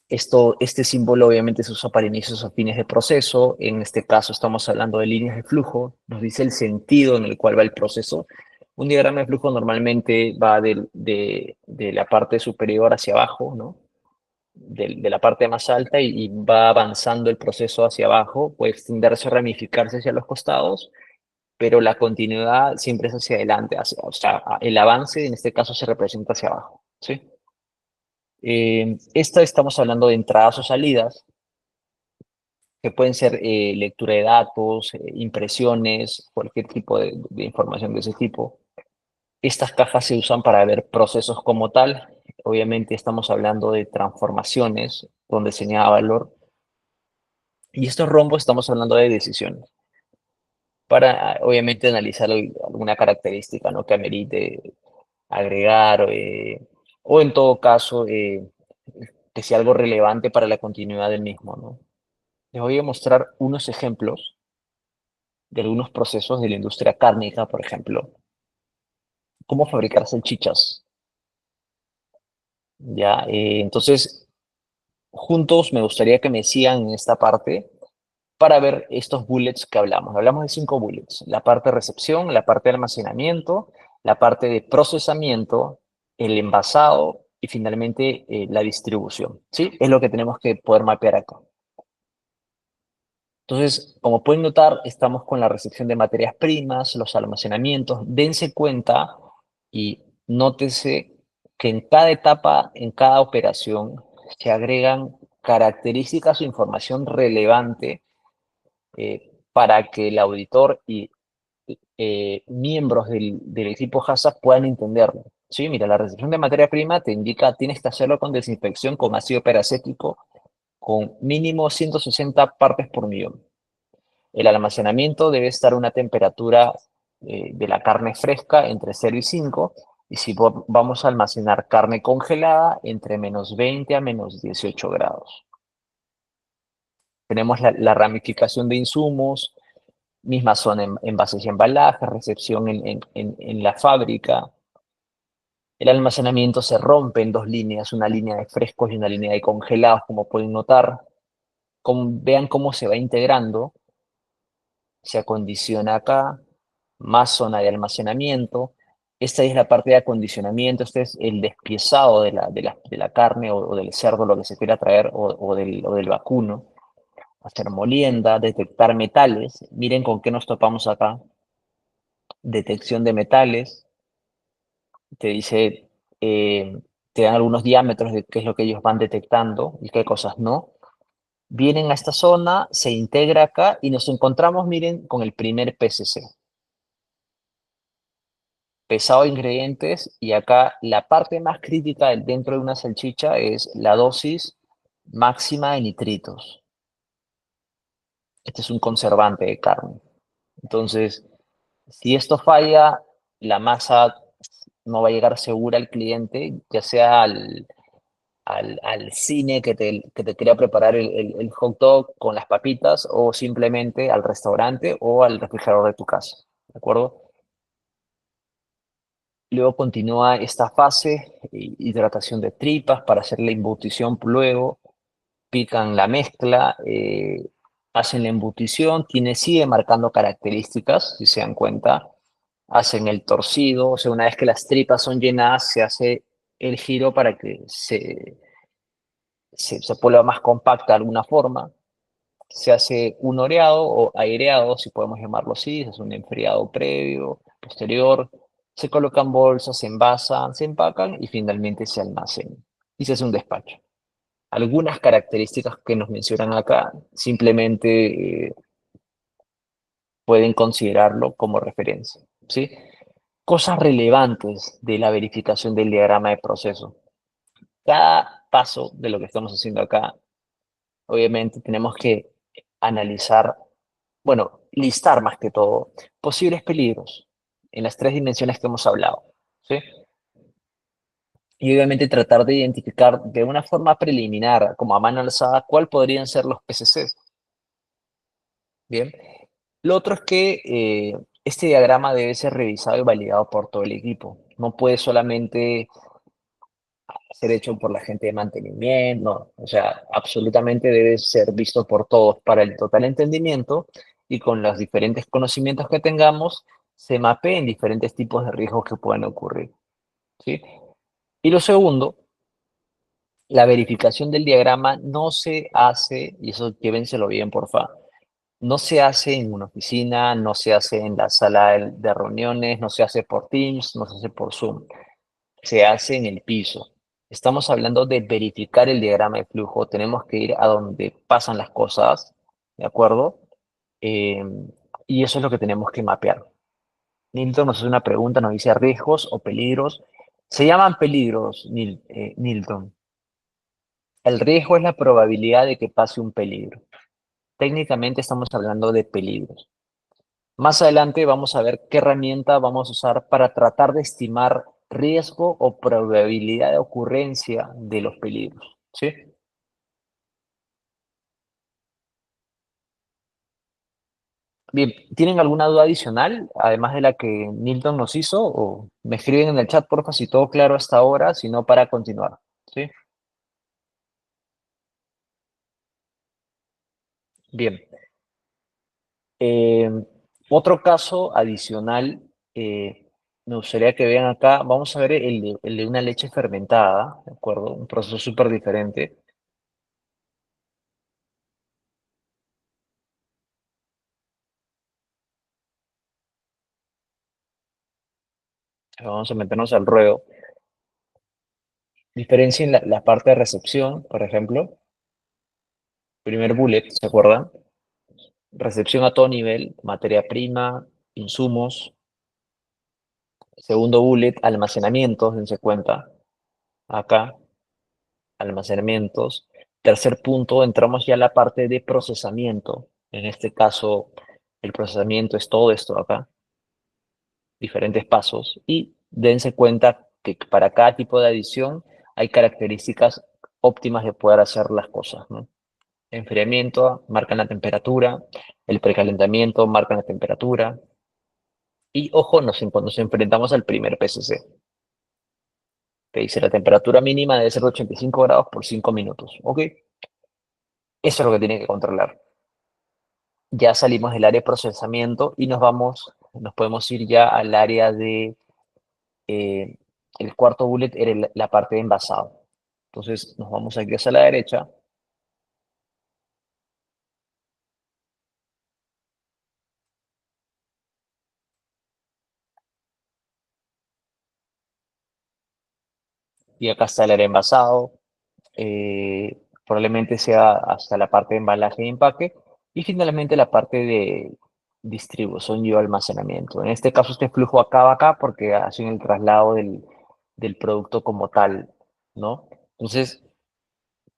Este símbolo obviamente se usa para inicios o fines de proceso. En este caso estamos hablando de líneas de flujo. Nos dice el sentido en el cual va el proceso. Un diagrama de flujo normalmente va de la parte superior hacia abajo, ¿no? De la parte más alta y va avanzando el proceso hacia abajo. Puede extenderse o ramificarse hacia los costados, pero la continuidad siempre es hacia adelante. O sea, el avance en este caso se representa hacia abajo, ¿sí? Esta estamos hablando de entradas o salidas, que pueden ser lectura de datos, impresiones, cualquier tipo de información de ese tipo. Estas cajas se usan para ver procesos como tal. Obviamente estamos hablando de transformaciones donde se añade valor. Y estos rombos estamos hablando de decisiones. Para, obviamente, analizar alguna característica, ¿no? Que amerite agregar o en todo caso que sea algo relevante para la continuidad del mismo, ¿no? Les voy a mostrar unos ejemplos de algunos procesos de la industria cárnica, por ejemplo, cómo fabricar salchichas. Ya, entonces, juntos me gustaría que me sigan en esta parte para ver estos bullets que hablamos. Hablamos de 5 bullets: la parte de recepción, la parte de almacenamiento, la parte de procesamiento, el envasado y finalmente la distribución. ¿Sí? Es lo que tenemos que poder mapear acá. Entonces, como pueden notar, estamos con la recepción de materias primas, los almacenamientos. Dense cuenta y nótese que en cada etapa, en cada operación, se agregan características o información relevante para que el auditor y miembros del equipo HACCP puedan entenderlo. Sí, mira, la recepción de materia prima te indica tienes que hacerlo con desinfección con ácido peracético con mínimo 160 partes por millón. El almacenamiento debe estar a una temperatura de la carne fresca entre 0 y 5, y si vamos a almacenar carne congelada entre -20 a -18 grados. Tenemos la ramificación de insumos, misma zona en envases y embalajes, recepción en la fábrica. El almacenamiento se rompe en dos líneas, una línea de frescos y una línea de congelados, como pueden notar. Vean cómo se va integrando, se acondiciona acá, más zona de almacenamiento. Esta es la parte de acondicionamiento, este es el despiezado de la carne o del cerdo, lo que se quiera traer, o del vacuno. Hacer molienda, detectar metales. Miren con qué nos topamos acá. Detección de metales. Te dice, te dan algunos diámetros de qué es lo que ellos van detectando y qué cosas no. Vienen a esta zona, se integra acá y nos encontramos, miren, con el primer PCC. Pesado de ingredientes, y acá la parte más crítica dentro de una salchicha es la dosis máxima de nitritos. Este es un conservante de carne. Entonces, si esto falla, la masa no va a llegar segura al cliente, ya sea al cine que te quería preparar el hot dog con las papitas, o simplemente al restaurante o al refrigerador de tu casa. ¿De acuerdo? Luego continúa esta fase, hidratación de tripas para hacer la embutición. Luego pican la mezcla, hacen la embutición, sigue marcando características, si se dan cuenta. Hacen el torcido, o sea, una vez que las tripas son llenadas, se hace el giro para que se vuelva más compacta de alguna forma. Se hace un oreado o aireado, si podemos llamarlo así, es un enfriado previo, posterior. Se colocan bolsas, se envasan, se empacan y finalmente se almacenan. Y se hace un despacho. Algunas características que nos mencionan acá simplemente pueden considerarlo como referencia, ¿sí? Cosas relevantes de la verificación del diagrama de proceso. Cada paso de lo que estamos haciendo acá, obviamente tenemos que analizar, bueno, listar más que todo, posibles peligros en las tres dimensiones que hemos hablado, ¿sí? y obviamente tratar de identificar de una forma preliminar, como a mano alzada, cuál podrían ser los PCCs. Bien. Lo otro es que este diagrama debe ser revisado y validado por todo el equipo. No puede solamente ser hecho por la gente de mantenimiento, no. O sea, absolutamente debe ser visto por todos para el total entendimiento y con los diferentes conocimientos que tengamos, se mapeen diferentes tipos de riesgos que pueden ocurrir, ¿sí? Y lo segundo, la verificación del diagrama no se hace, y eso llévenselo bien, porfa, no se hace en una oficina, no se hace en la sala de reuniones, no se hace por Teams, no se hace por Zoom, se hace en el piso. Estamos hablando de verificar el diagrama de flujo, tenemos que ir a donde pasan las cosas, ¿de acuerdo? Eh, y eso es lo que tenemos que mapear. Nilton nos hace una pregunta, nos dice riesgos o peligros. Se llaman peligros, Nilton. El riesgo es la probabilidad de que pase un peligro. Técnicamente estamos hablando de peligros. Más adelante vamos a ver qué herramienta vamos a usar para tratar de estimar riesgo o probabilidad de ocurrencia de los peligros, ¿sí? Bien, ¿tienen alguna duda adicional, además de la que Milton nos hizo? O me escriben en el chat, porfa, si todo claro hasta ahora, si no, para continuar, ¿sí? Bien. Eh, otro caso adicional, me gustaría que vean acá, vamos a ver el de una leche fermentada, ¿de acuerdo? Un proceso súper diferente. Vamos a meternos al ruedo. Diferencien la parte de recepción, por ejemplo. Primer bullet, ¿se acuerdan? Recepción a todo nivel, materia prima, insumos. Segundo bullet, almacenamientos, dense cuenta. Acá, almacenamientos. Tercer punto, entramos ya a la parte de procesamiento. En este caso, el procesamiento es todo esto acá, diferentes pasos. Y dense cuenta que para cada tipo de adición hay características óptimas de poder hacer las cosas, ¿no? Enfriamiento marcan la temperatura, el precalentamiento marca la temperatura. Y ojo, cuando nos enfrentamos al primer PCC, que dice la temperatura mínima debe ser de 85 grados por 5 minutos. ¿Ok? Eso es lo que tiene que controlar. Ya salimos del área de procesamiento y nos podemos ir ya al área de, eh, el cuarto bullet era la parte de envasado. Entonces nos vamos aquí hacia la derecha y acá está el área de envasado. Probablemente sea hasta la parte de embalaje y empaque, y finalmente la parte de distribución y almacenamiento. En este caso, este flujo acaba acá porque hacen el traslado del producto como tal, ¿no? Entonces,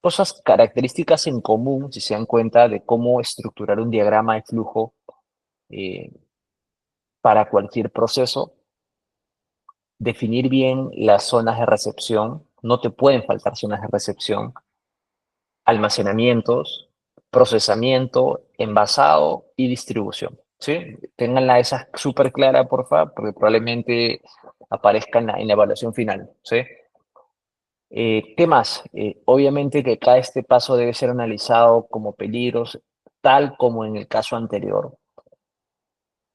cosas características en común, si se dan cuenta de cómo estructurar un diagrama de flujo eh, para cualquier proceso, definir bien las zonas de recepción, no te pueden faltar zonas de recepción, almacenamientos, procesamiento, envasado y distribución, ¿sí? Ténganla esa súper clara, por favor, porque probablemente aparezca en la evaluación final, ¿sí? ¿Qué más? Obviamente que cada este paso debe ser analizado como peligros, tal como en el caso anterior,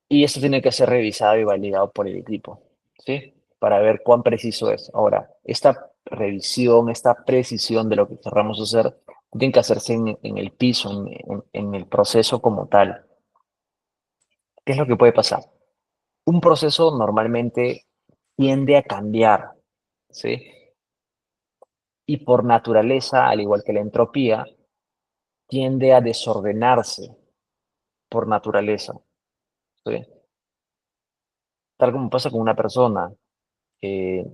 y eso tiene que ser revisado y validado por el equipo, ¿sí? Para ver cuán preciso es. Ahora, esta revisión, esta precisión de lo que querramos hacer, tiene que hacerse en el piso, en el proceso como tal. ¿Qué es lo que puede pasar? Un proceso normalmente tiende a cambiar, ¿sí? Y por naturaleza, al igual que la entropía, tiende a desordenarse por naturaleza, ¿sí? Tal como pasa con una persona. eh,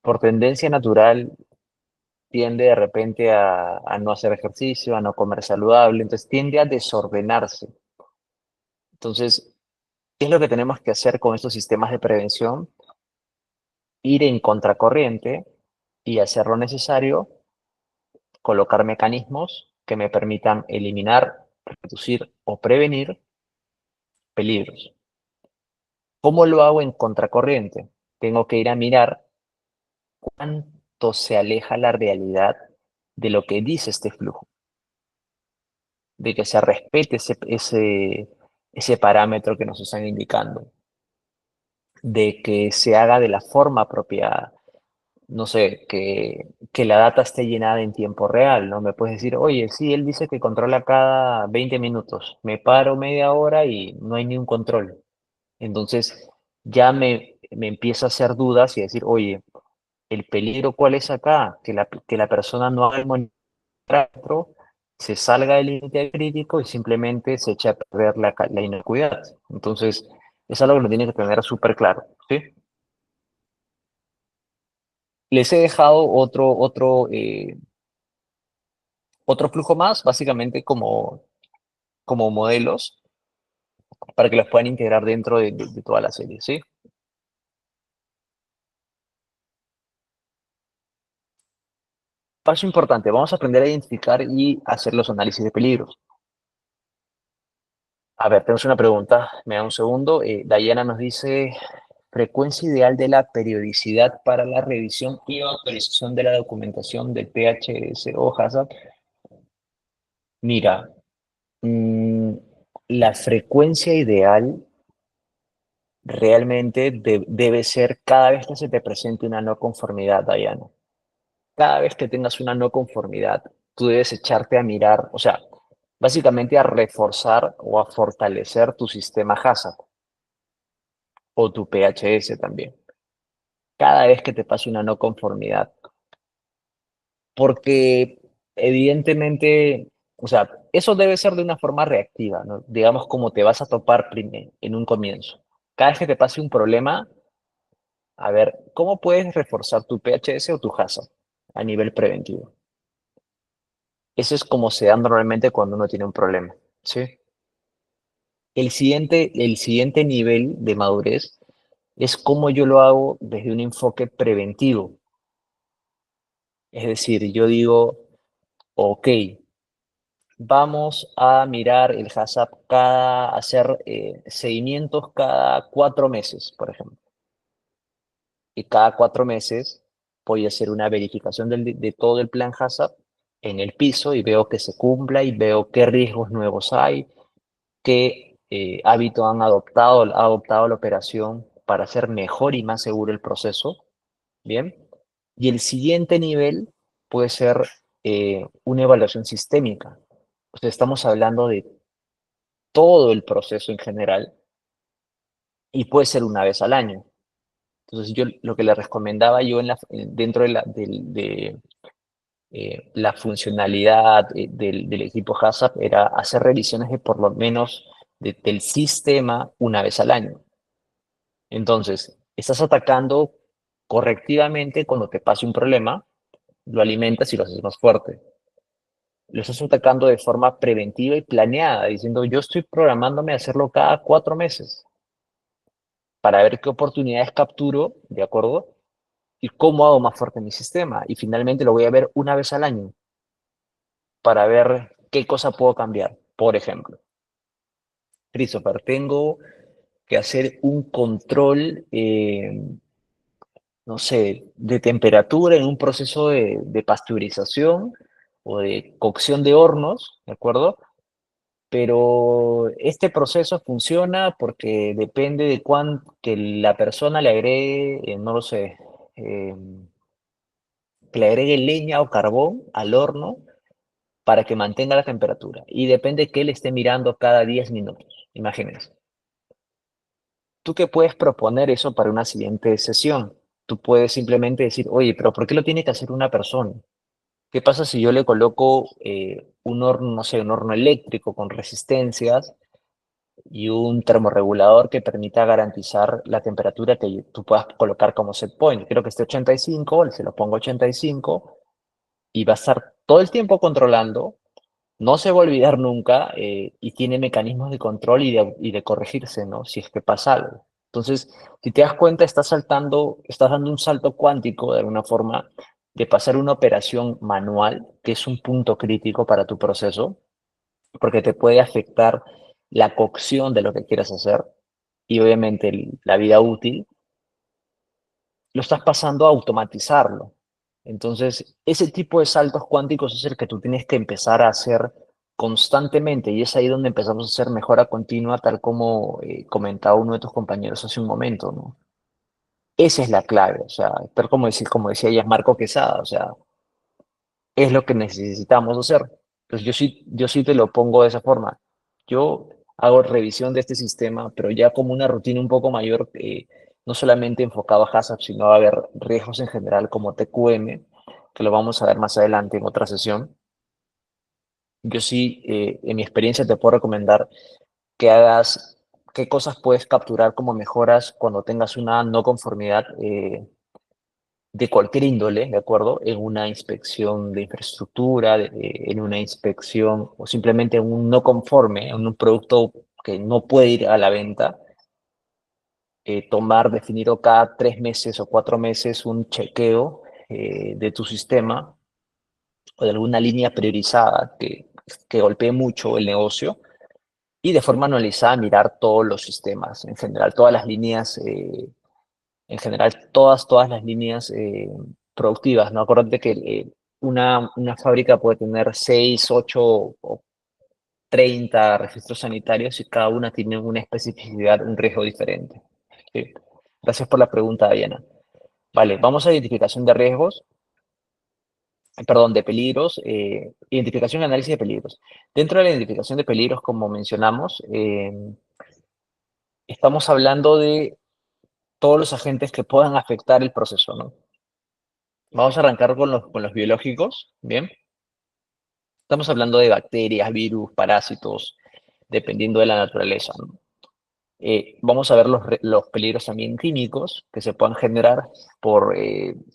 por tendencia natural, tiende de repente a no hacer ejercicio, a no comer saludable, entonces tiende a desordenarse. Entonces, ¿qué es lo que tenemos que hacer con estos sistemas de prevención? ir en contracorriente y hacer lo necesario, colocar mecanismos que me permitan eliminar, reducir o prevenir peligros. ¿Cómo lo hago en contracorriente? Tengo que ir a mirar cuánto se aleja la realidad de lo que dice este flujo, de que se respete ese parámetro que nos están indicando, de que se haga de la forma apropiada. No sé, que la data esté llenada en tiempo real, ¿no? Me puedes decir, oye, sí, él dice que controla cada 20 minutos, me paro media hora y no hay ni un control. Entonces ya me empieza a hacer dudas y decir, oye, ¿el peligro cuál es acá? Que la persona no haga el monitoreo, se salga del límite crítico y simplemente se eche a perder la inocuidad. Entonces, es algo que lo tiene que tener súper claro, ¿sí? Les he dejado otro flujo más, básicamente como modelos, para que los puedan integrar dentro de toda la serie, ¿sí? Paso importante, vamos a aprender a identificar y hacer los análisis de peligros. A ver, tenemos una pregunta, me da un segundo. Diana nos dice, frecuencia ideal de la periodicidad para la revisión y actualización de la documentación del PHS o HACCP. Mira, mm, la frecuencia ideal realmente debe ser cada vez que se te presente una no conformidad, Diana. Cada vez que tengas una no conformidad, tú debes echarte a mirar, o sea, básicamente a reforzar o a fortalecer tu sistema HACCP o tu PHS también. Cada vez que te pase una no conformidad, porque evidentemente, o sea, eso debe ser de una forma reactiva, ¿no? Digamos como te vas a topar en un comienzo. Cada vez que te pase un problema, a ver, ¿cómo puedes reforzar tu PHS o tu HACCP a nivel preventivo? Eso es como se da normalmente cuando uno tiene un problema, ¿sí? El siguiente nivel de madurez es cómo yo lo hago desde un enfoque preventivo. Es decir, yo digo, ok, vamos a mirar el HACCP hacer seguimientos cada 4 meses, por ejemplo. Y cada 4 meses voy a hacer una verificación de todo el plan HACCP en el piso y veo que se cumpla y veo qué riesgos nuevos hay, qué hábito ha adoptado la operación para hacer mejor y más seguro el proceso. Bien. Y el siguiente nivel puede ser una evaluación sistémica. O sea, estamos hablando de todo el proceso en general y puede ser una vez al año. Entonces, yo lo que le recomendaba yo dentro de la funcionalidad del equipo HACCP era hacer revisiones de por lo menos del sistema una vez al año. Entonces, estás atacando correctivamente cuando te pase un problema, lo alimentas y lo haces más fuerte. Lo estás atacando de forma preventiva y planeada, diciendo, yo estoy programándome a hacerlo cada 4 meses para ver qué oportunidades capturo, ¿de acuerdo? Y cómo hago más fuerte mi sistema. Y finalmente lo voy a ver una vez al año para ver qué cosa puedo cambiar. Por ejemplo, Christopher, tengo que hacer un control, no sé, de temperatura en un proceso de pasteurización o de cocción de hornos, ¿de acuerdo? Pero este proceso funciona porque depende de que la persona le agregue, no lo sé, eh, que le agregue leña o carbón al horno para que mantenga la temperatura. Y depende que él esté mirando cada 10 minutos. Imagínense. ¿Tú qué puedes proponer eso para una siguiente sesión? Tú puedes simplemente decir, oye, pero ¿por qué lo tiene que hacer una persona? ¿Qué pasa si yo le coloco un horno, no sé, un horno eléctrico con resistencias y un termorregulador que permita garantizar la temperatura que tú puedas colocar como set point? Creo que esté 85, se lo pongo 85 y va a estar todo el tiempo controlando, no se va a olvidar nunca y tiene mecanismos de control y de corregirse, ¿no? Si es que pasa algo. Entonces, si te das cuenta, estás dando un salto cuántico de alguna forma de pasar una operación manual, que es un punto crítico para tu proceso, porque te puede afectar la cocción de lo que quieras hacer y obviamente la vida útil, lo estás pasando a automatizarlo. Entonces, ese tipo de saltos cuánticos es el que tú tienes que empezar a hacer constantemente y es ahí donde empezamos a hacer mejora continua, tal como comentaba uno de tus compañeros hace un momento, ¿no? Esa es la clave, o sea, pero como decía ella, Marco Quesada, o sea, es lo que necesitamos hacer. Entonces, yo sí te lo pongo de esa forma. Yo hago revisión de este sistema, pero ya como una rutina un poco mayor, no solamente enfocado a HACCP, sino a ver riesgos en general como TQM, que lo vamos a ver más adelante en otra sesión. Yo sí, en mi experiencia, te puedo recomendar que hagas qué cosas puedes capturar como mejoras cuando tengas una no conformidad de cualquier índole, ¿de acuerdo? En una inspección de infraestructura, en una inspección o simplemente en un no conforme, en un producto que no puede ir a la venta, definido cada 3 meses o 4 meses un chequeo de tu sistema o de alguna línea priorizada que golpee mucho el negocio y de forma anualizada mirar todos los sistemas, en general, todas las líneas en general todas las líneas productivas, ¿no? Acuérdate que una fábrica puede tener 6, 8 o 30 registros sanitarios y cada una tiene una especificidad, un riesgo diferente. ¿Sí? Gracias por la pregunta, Diana. Vale, vamos a identificación de riesgos, perdón, de peligros, identificación y análisis de peligros. Dentro de la identificación de peligros, como mencionamos, estamos hablando de todos los agentes que puedan afectar el proceso, ¿no? Vamos a arrancar con los biológicos, ¿bien? Estamos hablando de bacterias, virus, parásitos, dependiendo de la naturaleza, ¿no? Vamos a ver los peligros también químicos que se puedan generar por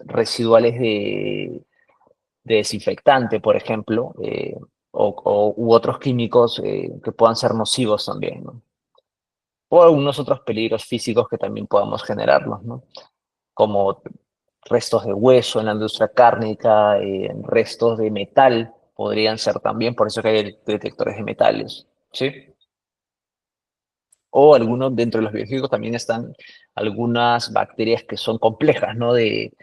residuales de desinfectante, por ejemplo, u otros químicos que puedan ser nocivos también, ¿no? O algunos otros peligros físicos que también podamos generarlos, ¿no? Como restos de hueso en la industria cárnica, restos de metal podrían ser también, por eso que hay detectores de metales, ¿sí? O algunos dentro de los biológicos también están algunas bacterias que son complejas, ¿no? De,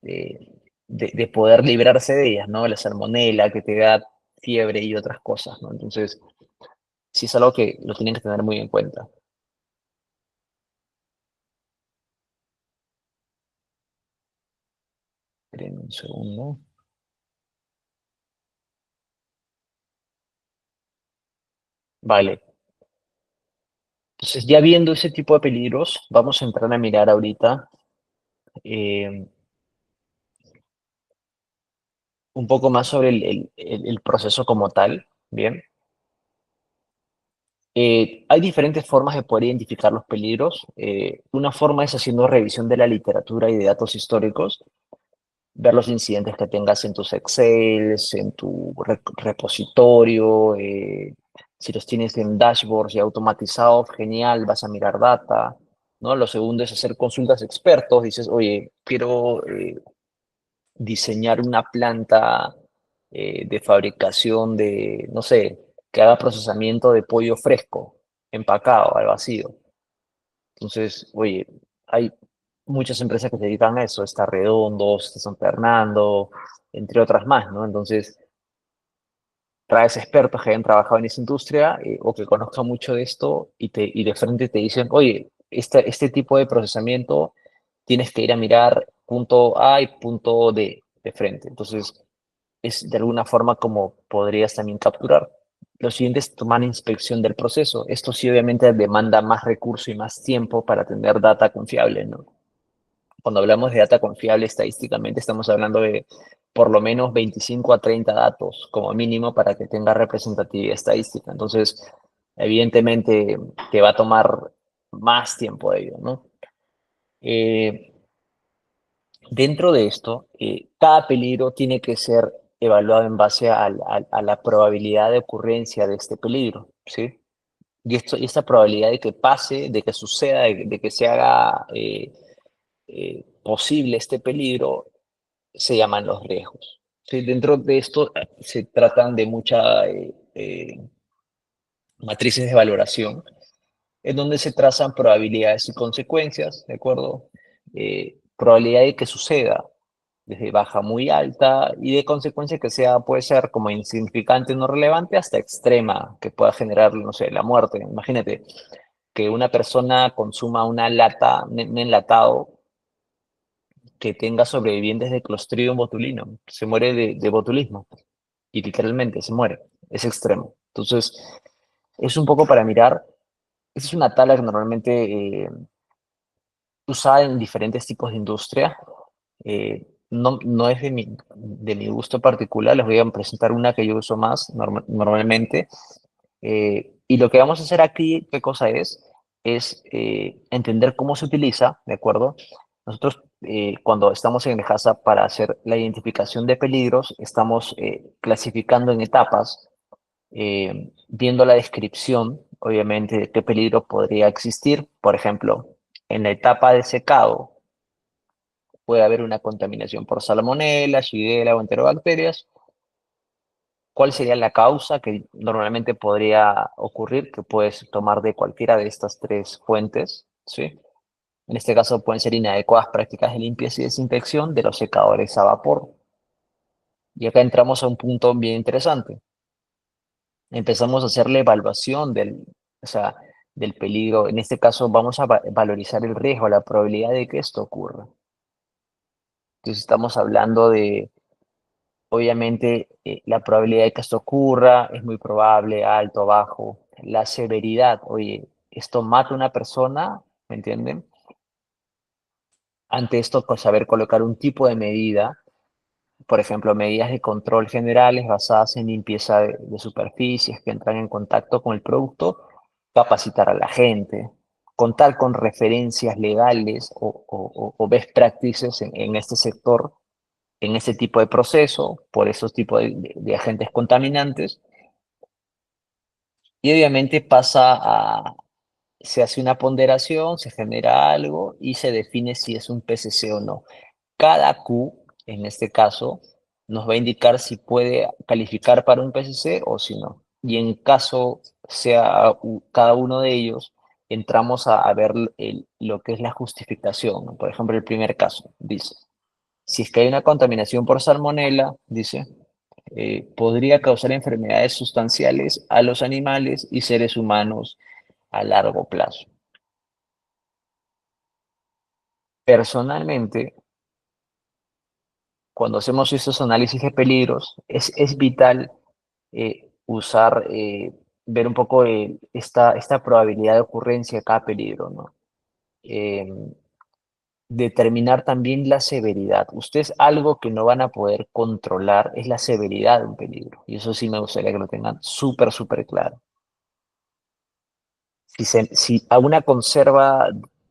de poder librarse de ellas, ¿no? La salmonela que te da fiebre y otras cosas, ¿no? Entonces, sí es algo que lo tienen que tener muy en cuenta. Esperen un segundo. Vale. Entonces, ya viendo ese tipo de peligros, vamos a entrar a mirar ahorita eh, un poco más sobre el proceso como tal, ¿bien? Hay diferentes formas de poder identificar los peligros. Una forma es haciendo revisión de la literatura y de datos históricos, ver los incidentes que tengas en tus Excels, en tu repositorio, si los tienes en dashboards y automatizados, genial, vas a mirar data, ¿no? Lo segundo es hacer consultas expertos, dices, oye, quiero diseñar una planta de fabricación de, no sé, que haga procesamiento de pollo fresco, empacado, al vacío. Entonces, oye, hay muchas empresas que se dedican a eso, está Redondo, está San Fernando, entre otras más, ¿no? Entonces, traes expertos que hayan trabajado en esa industria o que conozcan mucho de esto y de frente te dicen, oye, este tipo de procesamiento tienes que ir a mirar punto A y punto D de frente. Entonces, es de alguna forma como podrías también capturar. Lo siguiente es tomar inspección del proceso. Esto sí obviamente demanda más recurso y más tiempo para tener data confiable, ¿no? Cuando hablamos de data confiable estadísticamente estamos hablando de por lo menos 25 a 30 datos como mínimo para que tenga representatividad estadística. Entonces, evidentemente te va a tomar más tiempo de ello, ¿no? Eh, Dentro de esto, cada peligro tiene que ser evaluado en base a la probabilidad de ocurrencia de este peligro, ¿sí? y esta probabilidad de que pase, de que suceda, de que se haga posible este peligro, se llaman los riesgos. Sí, dentro de esto se tratan de muchas matrices de valoración, en donde se trazan probabilidades y consecuencias, ¿de acuerdo? Probabilidad de que suceda, desde baja a muy alta, y de consecuencia que sea, puede ser como insignificante, no relevante, hasta extrema, que pueda generar, no sé, la muerte. Imagínate que una persona consuma una lata, un enlatado, que tenga sobrevivientes de Clostridium botulinum, se muere de botulismo, y literalmente se muere, es extremo. Entonces, es un poco para mirar, esa es una tabla que normalmente usada en diferentes tipos de industria. No es de mi gusto particular, les voy a presentar una que yo uso más normalmente. Y lo que vamos a hacer aquí, ¿qué cosa es? Es entender cómo se utiliza, ¿de acuerdo? Nosotros, cuando estamos en el HACCP para hacer la identificación de peligros, estamos clasificando en etapas, viendo la descripción, obviamente, de qué peligro podría existir. Por ejemplo, en la etapa de secado, puede haber una contaminación por salmonela, shigella o enterobacterias. ¿Cuál sería la causa que normalmente podría ocurrir? Que puedes tomar de cualquiera de estas tres fuentes, ¿sí? En este caso pueden ser inadecuadas prácticas de limpieza y desinfección de los secadores a vapor. Y acá entramos a un punto bien interesante. Empezamos a hacer la evaluación o sea, del peligro. En este caso vamos a valorizar el riesgo, la probabilidad de que esto ocurra. Entonces estamos hablando de, obviamente, la probabilidad de que esto ocurra es muy probable, alto, bajo. La severidad, oye, esto mata a una persona, ¿me entienden? Ante esto, pues saber colocar un tipo de medida, por ejemplo, medidas de control generales basadas en limpieza de superficies que entran en contacto con el producto, capacitar a la gente, contar con referencias legales o best practices en este sector, en ese tipo de proceso, por esos tipos de agentes contaminantes, y obviamente se hace una ponderación, se genera algo y se define si es un PCC o no. Cada Q, en este caso, nos va a indicar si puede calificar para un PCC o si no. Y en caso sea cada uno de ellos, entramos a ver lo que es la justificación, ¿no? Por ejemplo, el primer caso dice, si es que hay una contaminación por salmonela, dice, podría causar enfermedades sustanciales a los animales y seres humanos a largo plazo. Personalmente, cuando hacemos estos análisis de peligros, es vital usar, ver un poco esta probabilidad de ocurrencia de cada peligro, ¿no? Eh, Determinar también la severidad. Ustedes algo que no van a poder controlar es la severidad de un peligro. Y eso sí me gustaría que lo tengan súper, súper claro. Si a una conserva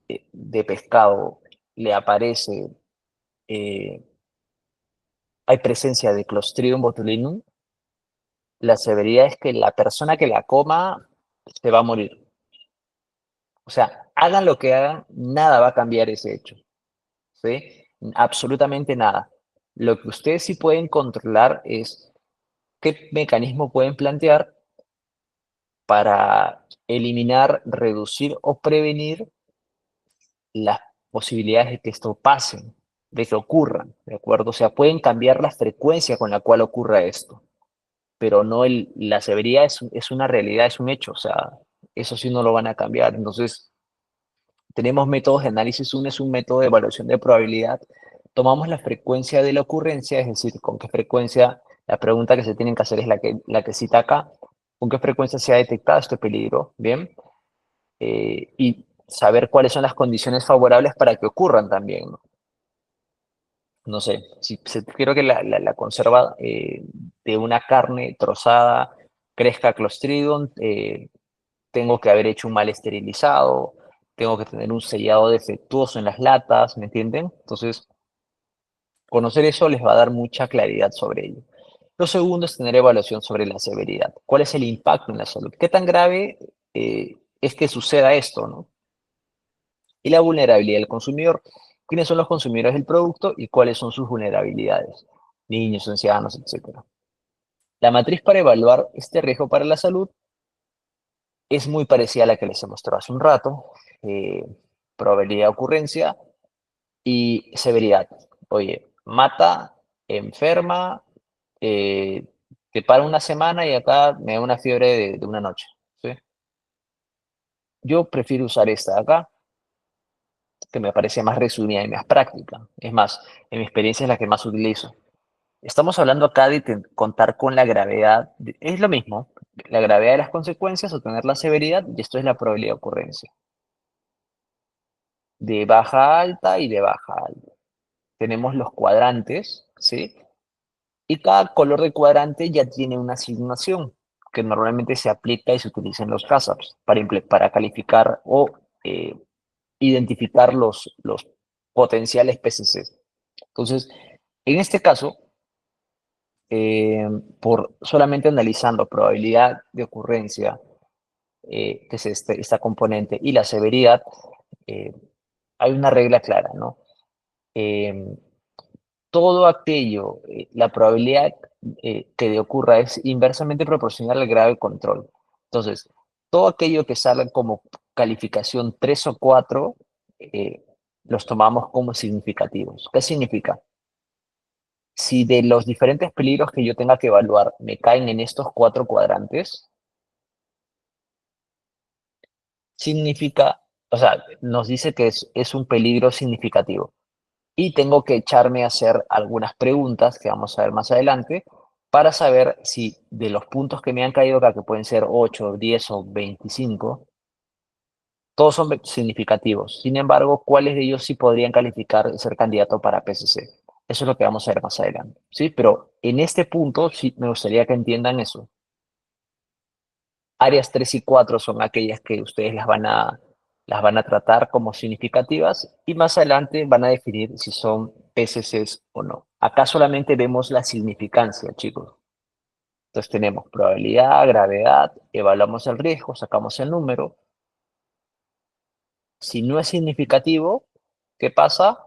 de pescado le aparece, eh, hay presencia de Clostridium botulinum, la severidad es que la persona que la coma se va a morir. O sea, hagan lo que hagan, nada va a cambiar ese hecho, ¿sí? Absolutamente nada. Lo que ustedes sí pueden controlar es qué mecanismo pueden plantear para eliminar, reducir o prevenir las posibilidades de que esto pase, de que ocurra, ¿de acuerdo? O sea, pueden cambiar la frecuencia con la cual ocurra esto, pero no la severidad es una realidad, es un hecho, o sea, eso sí no lo van a cambiar. Entonces, tenemos métodos de análisis. Uno es un método de evaluación de probabilidad. Tomamos la frecuencia de la ocurrencia, es decir, con qué frecuencia, la pregunta que se tienen que hacer es la que cita acá, con qué frecuencia se ha detectado este peligro, ¿bien? Y saber cuáles son las condiciones favorables para que ocurran también, ¿no? No sé, si quiero que la conserva de una carne trozada crezca Clostridium, tengo que haber hecho un mal esterilizado, tengo que tener un sellado defectuoso en las latas, ¿me entienden? Entonces, conocer eso les va a dar mucha claridad sobre ello. Lo segundo es tener evaluación sobre la severidad. ¿Cuál es el impacto en la salud? ¿Qué tan grave? es que suceda esto, ¿no? Y la vulnerabilidad del consumidor. ¿Quiénes son los consumidores del producto y cuáles son sus vulnerabilidades? Niños, ancianos, etcétera. La matriz para evaluar este riesgo para la salud es muy parecida a la que les he mostrado hace un rato. eh, Probabilidad de ocurrencia y severidad. Oye, mata, enferma, eh, te para una semana y acá me da una fiebre de una noche, ¿sí? Yo prefiero usar esta de acá, que me parece más resumida y más práctica. Es más, en mi experiencia es la que más utilizo. Estamos hablando acá de contar con la gravedad, es lo mismo, la gravedad de las consecuencias o tener la severidad, y esto es la probabilidad de ocurrencia, de baja a alta y de baja a alta. Tenemos los cuadrantes, ¿sí? Y cada color de cuadrante ya tiene una asignación que normalmente se aplica y se utiliza en los CASAPs para calificar o eh, identificar los potenciales PCCs. Entonces, en este caso, por solamente analizando probabilidad de ocurrencia, que es esta componente, y la severidad, eh, hay una regla clara, ¿no? Em, Todo aquello, la probabilidad que ocurra es inversamente proporcional al grado de control. Entonces, todo aquello que salga como calificación 3 o 4, eh, los tomamos como significativos. ¿Qué significa? Si de los diferentes peligros que yo tenga que evaluar me caen en estos 4 cuadrantes, significa, o sea, nos dice que es un peligro significativo. Y tengo que echarme a hacer algunas preguntas que vamos a ver más adelante para saber si de los puntos que me han caído acá, que pueden ser 8, 10 o 25, todos son significativos. Sin embargo, ¿cuáles de ellos sí podrían calificar ser candidato para PCC? Eso es lo que vamos a ver más adelante, ¿sí? Pero en este punto sí me gustaría que entiendan eso. Áreas 3 y 4 son aquellas que ustedes las van a tratar como significativas y más adelante van a definir si son PCCs o no. Acá solamente vemos la significancia, chicos. Entonces tenemos probabilidad, gravedad, evaluamos el riesgo, sacamos el número. Si no es significativo, ¿qué pasa?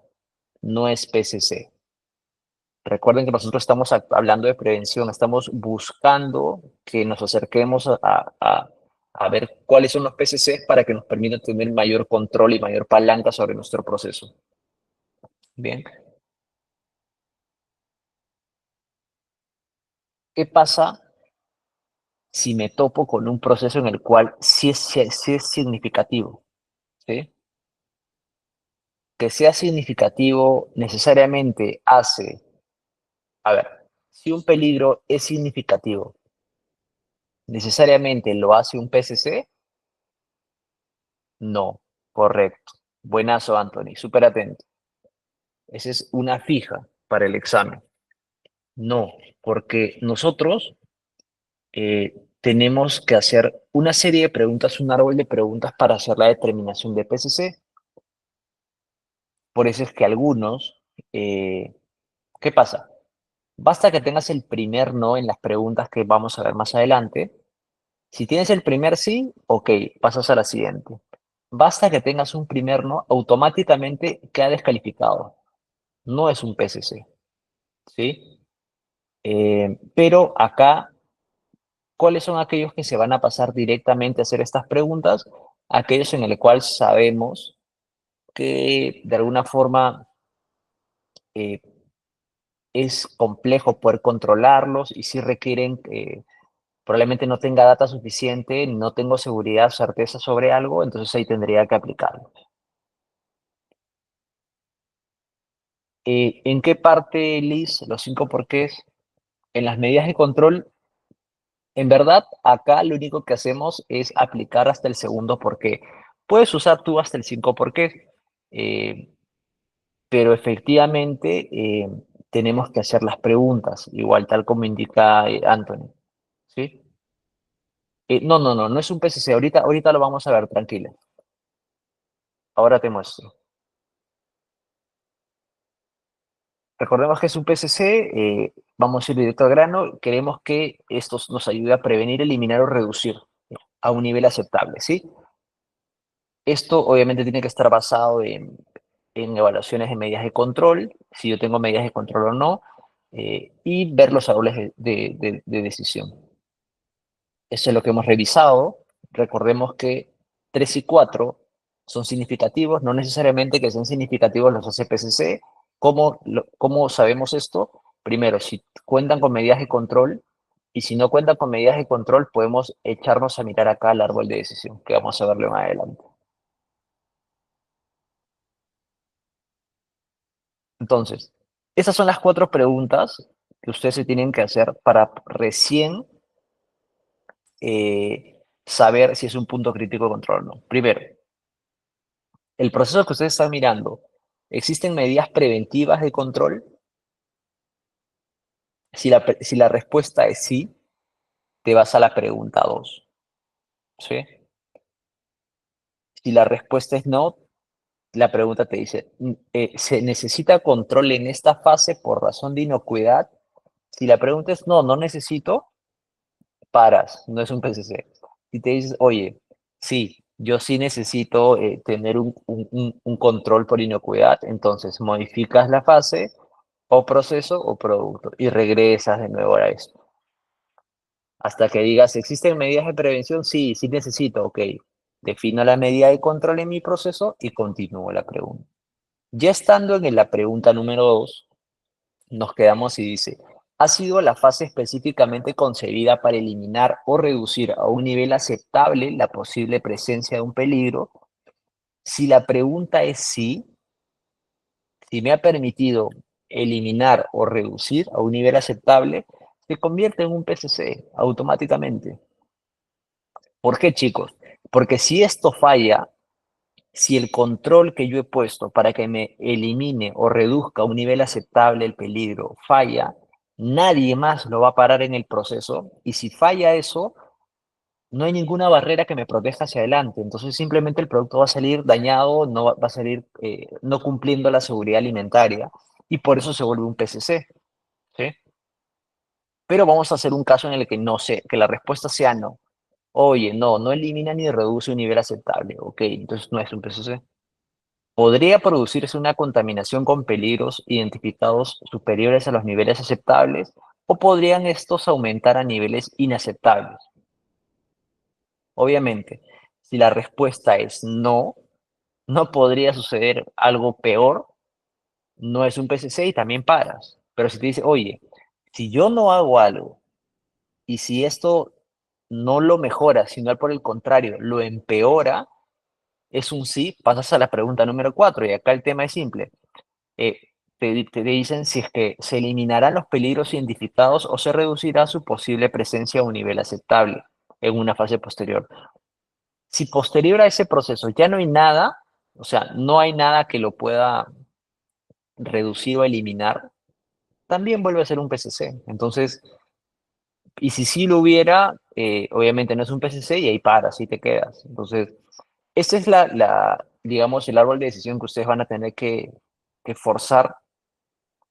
No es PCC. Recuerden que nosotros estamos hablando de prevención, estamos buscando que nos acerquemos a ver cuáles son los PCCs para que nos permitan tener mayor control y mayor palanca sobre nuestro proceso. Bien, ¿qué pasa si me topo con un proceso en el cual sí es significativo? ¿Sí? Que sea significativo necesariamente hace, a ver, si un peligro es significativo, necesariamente lo hace un PCC. No, correcto. Buenazo, Anthony, súper atento. Esa es una fija para el examen. No, porque nosotros tenemos que hacer una serie de preguntas, un árbol de preguntas para hacer la determinación de PCC. Por eso es que algunos, ¿qué pasa? Basta que tengas el primer no en las preguntas que vamos a ver más adelante. Si tienes el primer sí, ok, pasas a la siguiente. Basta que tengas un primer no, automáticamente queda descalificado. No es un PCC, ¿sí? Pero acá, ¿cuáles son aquellos que se van a pasar directamente a hacer estas preguntas? Aquellos en el cual sabemos que de alguna forma eh, es complejo poder controlarlos y si requieren, probablemente no tenga data suficiente, no tengo seguridad, certeza sobre algo, entonces ahí tendría que aplicarlo. ¿En qué parte, Liz, los 5 porqués? En las medidas de control. En verdad, acá lo único que hacemos es aplicar hasta el segundo porqué. Puedes usar tú hasta el 5 porqué, eh, pero efectivamente tenemos que hacer las preguntas, igual tal como indica Anthony, ¿sí? No, no, no, no es un PCC, ahorita lo vamos a ver, tranquila. Ahora te muestro. Recordemos que es un PCC, vamos a ir directo al grano, queremos que esto nos ayude a prevenir, eliminar o reducir. a un nivel aceptable, ¿sí? Esto obviamente tiene que estar basado en evaluaciones de medidas de control, si yo tengo medidas de control o no, y ver los árboles de decisión. Eso es lo que hemos revisado. Recordemos que 3 y 4 son significativos, no necesariamente que sean significativos los ACPCC. ¿Cómo sabemos esto? Primero, si cuentan con medidas de control, y si no cuentan con medidas de control, podemos echarnos a mirar acá el árbol de decisión, que vamos a verlo más adelante. Entonces, esas son las 4 preguntas que ustedes se tienen que hacer para recién saber si es un punto crítico de control o no. Primero, el proceso que ustedes están mirando, ¿existen medidas preventivas de control? Si la respuesta es sí, te vas a la pregunta 2, ¿sí? Si la respuesta es no, la pregunta te dice, ¿se necesita control en esta fase por razón de inocuidad? Si la pregunta es no, no necesito, paras, no es un PCC. Si te dices, oye, sí, yo sí necesito tener un control por inocuidad, entonces modificas la fase o proceso o producto y regresas de nuevo a eso. Hasta que digas, ¿existen medidas de prevención? Sí, sí necesito, ok. Defino la medida de control en mi proceso y continúo la pregunta. Ya estando en la pregunta número 2, nos quedamos y dice, ¿ha sido la fase específicamente concebida para eliminar o reducir a un nivel aceptable la posible presencia de un peligro? Si la pregunta es sí, si me ha permitido eliminar o reducir a un nivel aceptable, se convierte en un PCC automáticamente. ¿Por qué, chicos? Porque si esto falla, si el control que yo he puesto para que me elimine o reduzca a un nivel aceptable el peligro falla, nadie más lo va a parar en el proceso. Y si falla eso, no hay ninguna barrera que me proteja hacia adelante. Entonces simplemente el producto va a salir dañado, no va a salir no cumpliendo la seguridad alimentaria y por eso se vuelve un PCC. ¿Sí? Pero vamos a hacer un caso en el que no sé, que la respuesta sea no. Oye, no, no elimina ni reduce un nivel aceptable. Ok, entonces no es un PCC. Podría producirse una contaminación con peligros identificados superiores a los niveles aceptables o podrían estos aumentar a niveles inaceptables. Obviamente, si la respuesta es no, no podría suceder algo peor, no es un PCC y también paras. Pero si te dice, oye, si yo no hago algo y si esto no lo mejora, sino por el contrario, lo empeora, es un sí, pasas a la pregunta número 4 y acá el tema es simple. eh, te dicen si es que se eliminarán los peligros identificados o se reducirá su posible presencia a un nivel aceptable en una fase posterior. Si posterior a ese proceso ya no hay nada, o sea, no hay nada que lo pueda reducir o eliminar, también vuelve a ser un PCC. Entonces, y si sí lo hubiera, obviamente no es un PCC y ahí paras y te quedas. Entonces, esta es digamos, el árbol de decisión que ustedes van a tener que forzar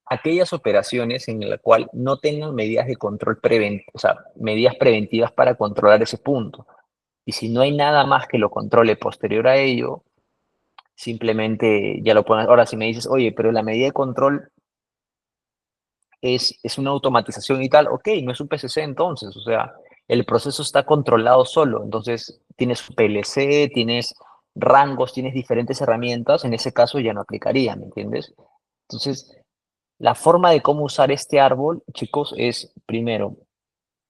aquellas operaciones en la cual no tengan medidas de control o sea, medidas preventivas para controlar ese punto. Y si no hay nada más que lo controle posterior a ello, simplemente ya lo pueden. Ahora, si me dices, oye, pero la medida de control es una automatización y tal, ok, no es un PCC entonces, o sea, el proceso está controlado solo, entonces tienes PLC, tienes rangos, tienes diferentes herramientas, en ese caso ya no aplicaría, ¿me entiendes? Entonces, la forma de cómo usar este árbol, chicos, es primero,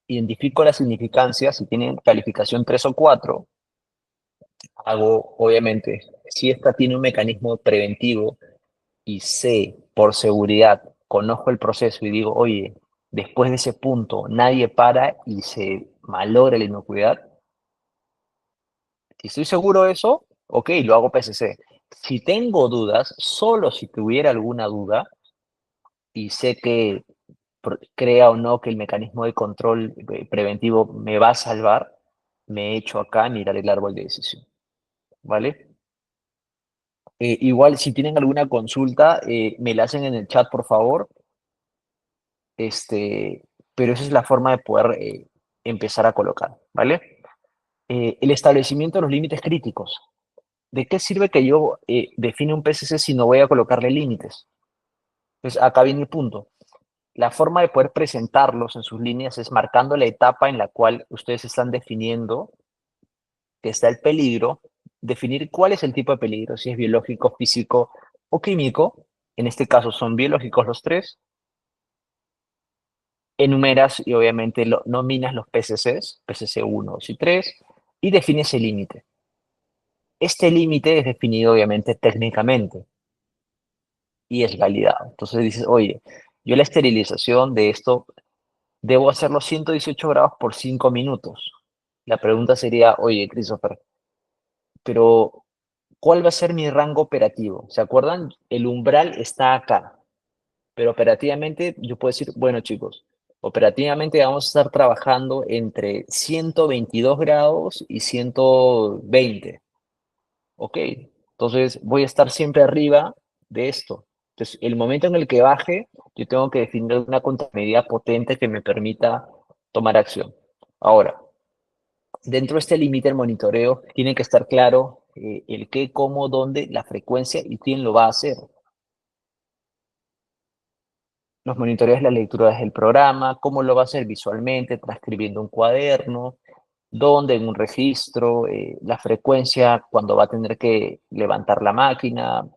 identifico la significancia, si tienen calificación 3 o 4, hago, obviamente, si esta tiene un mecanismo preventivo y sé por seguridad, conozco el proceso y digo, oye, después de ese punto nadie para y se malogra la inocuidad, si estoy seguro de eso, ok, lo hago PCC. Si tengo dudas, solo si tuviera alguna duda y sé que crea o no que el mecanismo de control preventivo me va a salvar, me echo acá a mirar el árbol de decisión, ¿vale? Igual, si tienen alguna consulta, me la hacen en el chat, por favor. Este, pero esa es la forma de poder empezar a colocar, ¿vale? el establecimiento de los límites críticos. ¿De qué sirve que yo define un PCC si no voy a colocarle límites? Entonces, acá viene el punto. La forma de poder presentarlos en sus líneas es marcando la etapa en la cual ustedes están definiendo que está el peligro, definir cuál es el tipo de peligro, si es biológico, físico o químico. En este caso son biológicos los tres. Enumeras y obviamente nominas los PCCs, PCC 1, 2 y 3, y defines el límite. Este límite es definido obviamente técnicamente y es validado. Entonces dices, oye, yo la esterilización de esto debo hacerlo 118 grados por 5 minutos. La pregunta sería, oye, Christopher, pero ¿cuál va a ser mi rango operativo? ¿Se acuerdan? El umbral está acá, pero operativamente yo puedo decir, bueno, chicos, operativamente vamos a estar trabajando entre 122 grados y 120. Ok, entonces voy a estar siempre arriba de esto. Entonces, el momento en el que baje, yo tengo que definir una contramedida potente que me permita tomar acción. Ahora, dentro de este límite, el monitoreo tiene que estar claro el qué, cómo, dónde, la frecuencia y quién lo va a hacer. Los monitoreos, la lectura del programa, cómo lo va a hacer visualmente, transcribiendo un cuaderno, dónde en un registro, la frecuencia, cuando va a tener que levantar la máquina,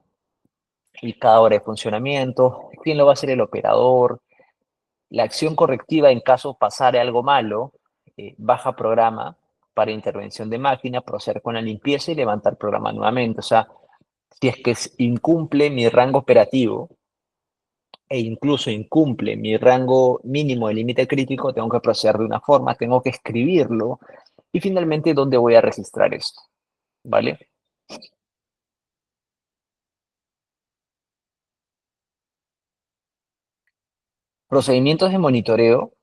y cada hora de funcionamiento, quién lo va a hacer el operador, la acción correctiva en caso pasare algo malo, baja programa para intervención de máquina, proceder con la limpieza y levantar programa nuevamente. O sea, si es que incumple mi rango operativo e incluso incumple mi rango mínimo de límite crítico, tengo que proceder de una forma, tengo que escribirlo y finalmente, ¿dónde voy a registrar esto? ¿Vale? Procedimientos de monitoreo.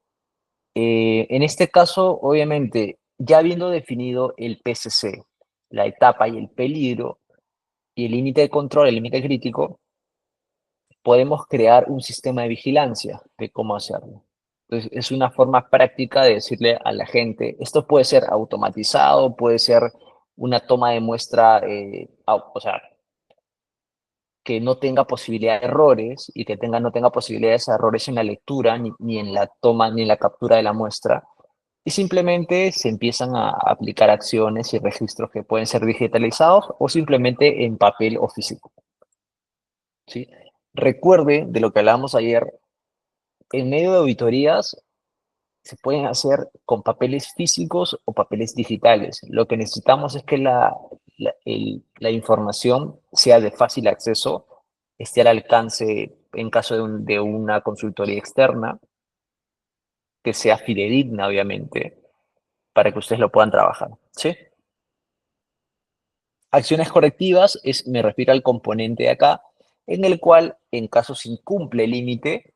En este caso, obviamente, ya habiendo definido el PCC, la etapa y el peligro, y el límite de control, el límite crítico, podemos crear un sistema de vigilancia de cómo hacerlo. Entonces, es una forma práctica de decirle a la gente, esto puede ser automatizado, puede ser una toma de muestra, o sea, que no tenga posibilidad de errores y que no tenga posibilidades de errores en la lectura, ni en la toma, ni en la captura de la muestra. Y simplemente se empiezan a aplicar acciones y registros que pueden ser digitalizados o simplemente en papel o físico. ¿Sí? Recuerde de lo que hablábamos ayer, en medio de auditorías se pueden hacer con papeles físicos o papeles digitales. Lo que necesitamos es que la información sea de fácil acceso, esté al alcance en caso de una consultoría externa, que sea fidedigna, obviamente, para que ustedes lo puedan trabajar. ¿Sí? Acciones correctivas me refiero al componente de acá, en el cual, en caso se incumple el límite,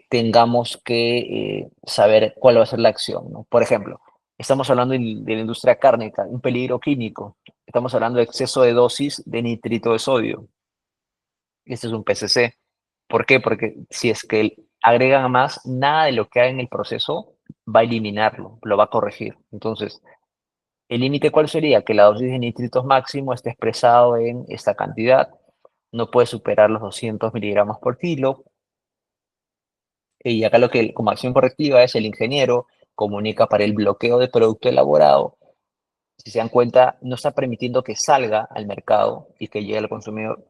tengamos que saber cuál va a ser la acción, ¿no? Por ejemplo, estamos hablando de la industria cárnica, un peligro químico. Estamos hablando de exceso de dosis de nitrito de sodio. Este es un PCC. ¿Por qué? Porque si es que agregan más, nada de lo que haga en el proceso va a eliminarlo, lo va a corregir. Entonces, ¿el límite cuál sería? Que la dosis de nitritos máximo esté expresado en esta cantidad, no puede superar los 200 miligramos por kilo. Y acá lo que como acción correctiva es el ingeniero comunica para el bloqueo de producto elaborado. Si se dan cuenta, no está permitiendo que salga al mercado y que llegue al consumidor.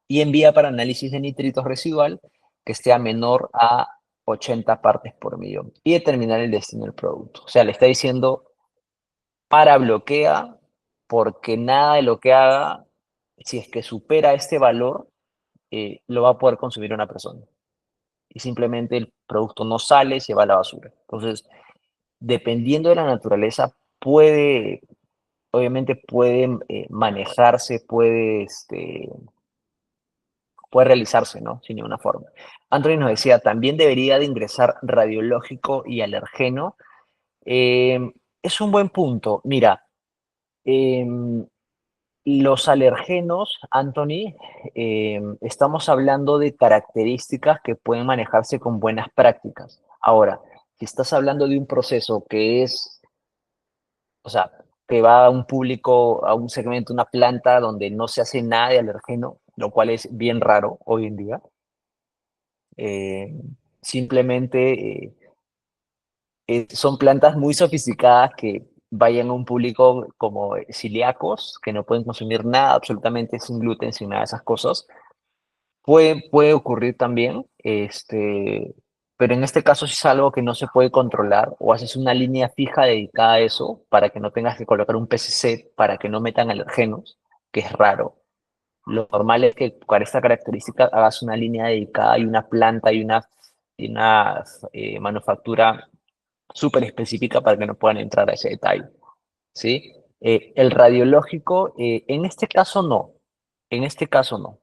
Y envía para análisis de nitritos residual que esté a menor a 80 partes por millón y determinar el destino del producto. O sea, le está diciendo para bloquea porque nada de lo que haga, si es que supera este valor, lo va a poder consumir una persona. Y simplemente el producto no sale, se va a la basura. Entonces, dependiendo de la naturaleza, obviamente puede manejarse, puede realizarse, ¿no? Sin ninguna forma. Anthony nos decía, también debería de ingresar radiológico y alergeno. Es un buen punto. Mira, los alergenos, Anthony, estamos hablando de características que pueden manejarse con buenas prácticas. Ahora, si estás hablando de un proceso que es o sea, que va a un público, a un segmento, una planta donde no se hace nada de alergeno, lo cual es bien raro hoy en día. Eh, simplemente son plantas muy sofisticadas que vayan a un público como celíacos, que no pueden consumir nada absolutamente sin gluten, sin nada de esas cosas. Puede ocurrir también, pero en este caso si es algo que no se puede controlar o haces una línea fija dedicada a eso para que no tengas que colocar un PCC para que no metan alergenos, que es raro. Lo normal es que para esta característica hagas una línea dedicada y una planta y una manufactura súper específica para que no puedan entrar a ese detalle, ¿sí? El radiológico, en este caso no, en este caso no.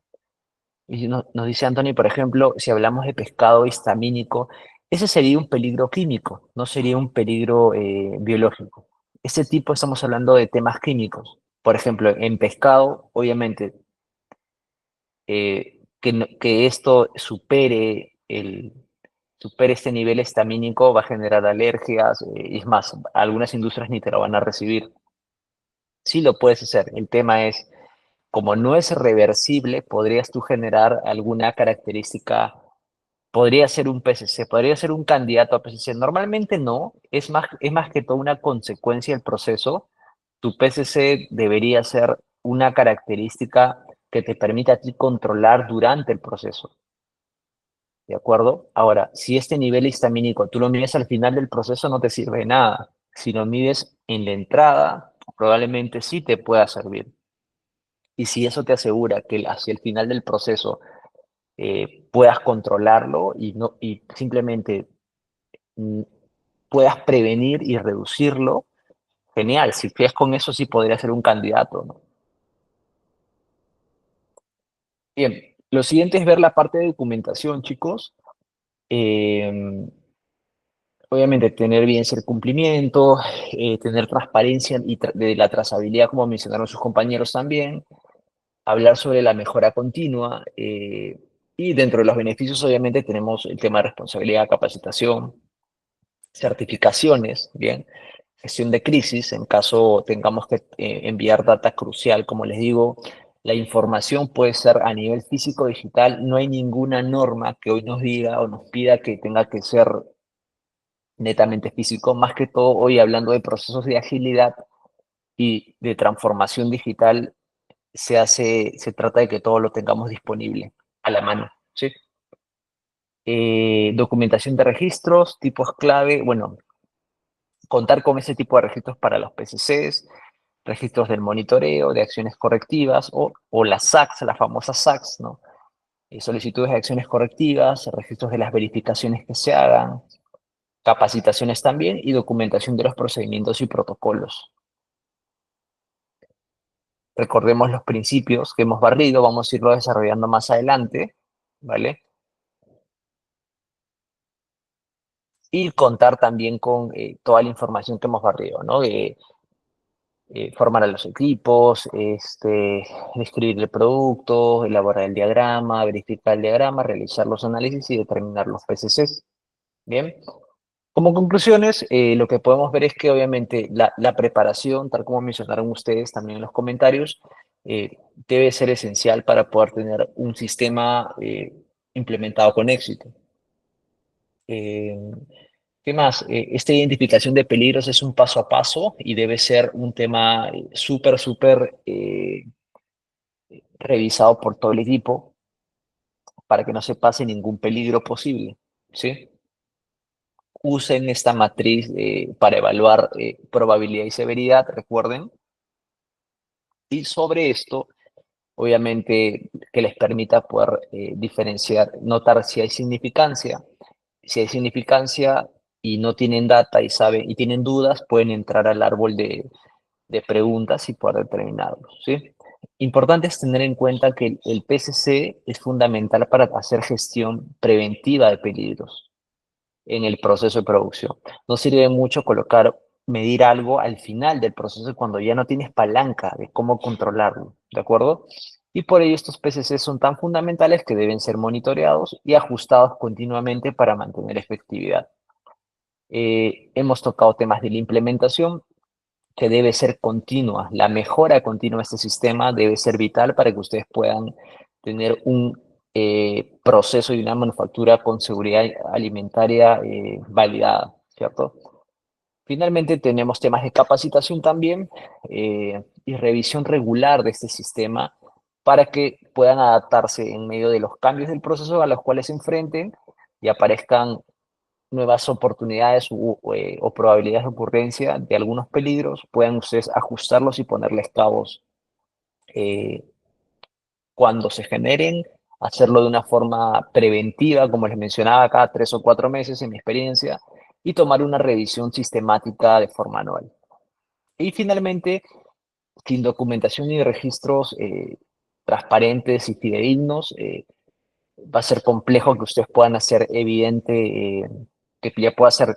Y nos dice Anthony, por ejemplo, si hablamos de pescado histamínico, ese sería un peligro químico, no sería un peligro biológico. Ese tipo estamos hablando de temas químicos. Por ejemplo, en pescado, obviamente, que esto supere este nivel estamínico va a generar alergias, y es más, algunas industrias ni te lo van a recibir. Sí lo puedes hacer. El tema es, como no es reversible, podrías tú generar alguna característica. Podría ser un PCC, podría ser un candidato a PCC. Normalmente no, es más que todo una consecuencia del proceso. Tu PCC debería ser una característica que te permita a ti controlar durante el proceso, ¿de acuerdo? Ahora, si este nivel histamínico tú lo mides al final del proceso, no te sirve de nada. Si lo mides en la entrada, probablemente sí te pueda servir. Y si eso te asegura que hacia el final del proceso puedas controlarlo y simplemente mm, puedas prevenir y reducirlo, genial. Si fías con eso, sí podría ser un candidato, ¿no? Bien, lo siguiente es ver la parte de documentación, chicos. Eh, obviamente, tener bien el cumplimiento, tener transparencia de la trazabilidad, como mencionaron sus compañeros también, hablar sobre la mejora continua. Y dentro de los beneficios, obviamente, tenemos el tema de responsabilidad, capacitación, certificaciones, bien, gestión de crisis, en caso tengamos que enviar data crucial, como les digo, la información puede ser a nivel físico o digital, no hay ninguna norma que hoy nos diga o nos pida que tenga que ser netamente físico, más que todo hoy hablando de procesos de agilidad y de transformación digital, se trata de que todo lo tengamos disponible a la mano, ¿sí? Documentación de registros, tipos clave, bueno, contar con ese tipo de registros para los PCCs, registros del monitoreo, de acciones correctivas o las SACs, las famosas SACs, ¿no? Solicitudes de acciones correctivas, registros de las verificaciones que se hagan, capacitaciones también y documentación de los procedimientos y protocolos. Recordemos los principios que hemos barrido, vamos a irlo desarrollando más adelante, ¿vale? Y contar también con toda la información que hemos barrido, ¿no? Formar a los equipos, describir el producto, elaborar el diagrama, verificar el diagrama, realizar los análisis y determinar los PCCs. Bien, como conclusiones, lo que podemos ver es que obviamente la preparación, tal como mencionaron ustedes también en los comentarios, debe ser esencial para poder tener un sistema implementado con éxito. Eh, ¿Qué más? Esta identificación de peligros es un paso a paso y debe ser un tema súper revisado por todo el equipo para que no se pase ningún peligro posible, ¿sí? Usen esta matriz para evaluar probabilidad y severidad, recuerden, y sobre esto, obviamente, que les permita poder diferenciar, notar si hay significancia y no tienen data y saben y tienen dudas, pueden entrar al árbol de preguntas y poder determinarlos, ¿sí? Importante es tener en cuenta que el PCC es fundamental para hacer gestión preventiva de peligros en el proceso de producción. No sirve mucho medir algo al final del proceso cuando ya no tienes palanca de cómo controlarlo, ¿de acuerdo? Y por ello estos PCC son tan fundamentales que deben ser monitoreados y ajustados continuamente para mantener efectividad. Hemos tocado temas de la implementación. que debe ser continua. La mejora continua de este sistema debe ser vital para que ustedes puedan tener un proceso y una manufactura con seguridad alimentaria validada, ¿cierto? Finalmente tenemos temas de capacitación también y revisión regular de este sistema para que puedan adaptarse en medio de los cambios del proceso a los cuales se enfrenten y aparezcan nuevas oportunidades o probabilidades de ocurrencia de algunos peligros, puedan ustedes ajustarlos y ponerles cabos eh, cuando se generen, hacerlo de una forma preventiva, como les mencionaba, cada 3 o 4 meses en mi experiencia, y tomar una revisión sistemática de forma anual. Y finalmente, sin documentación y registros transparentes y fidedignos, va a ser complejo que ustedes puedan hacer evidente que ya pueda hacer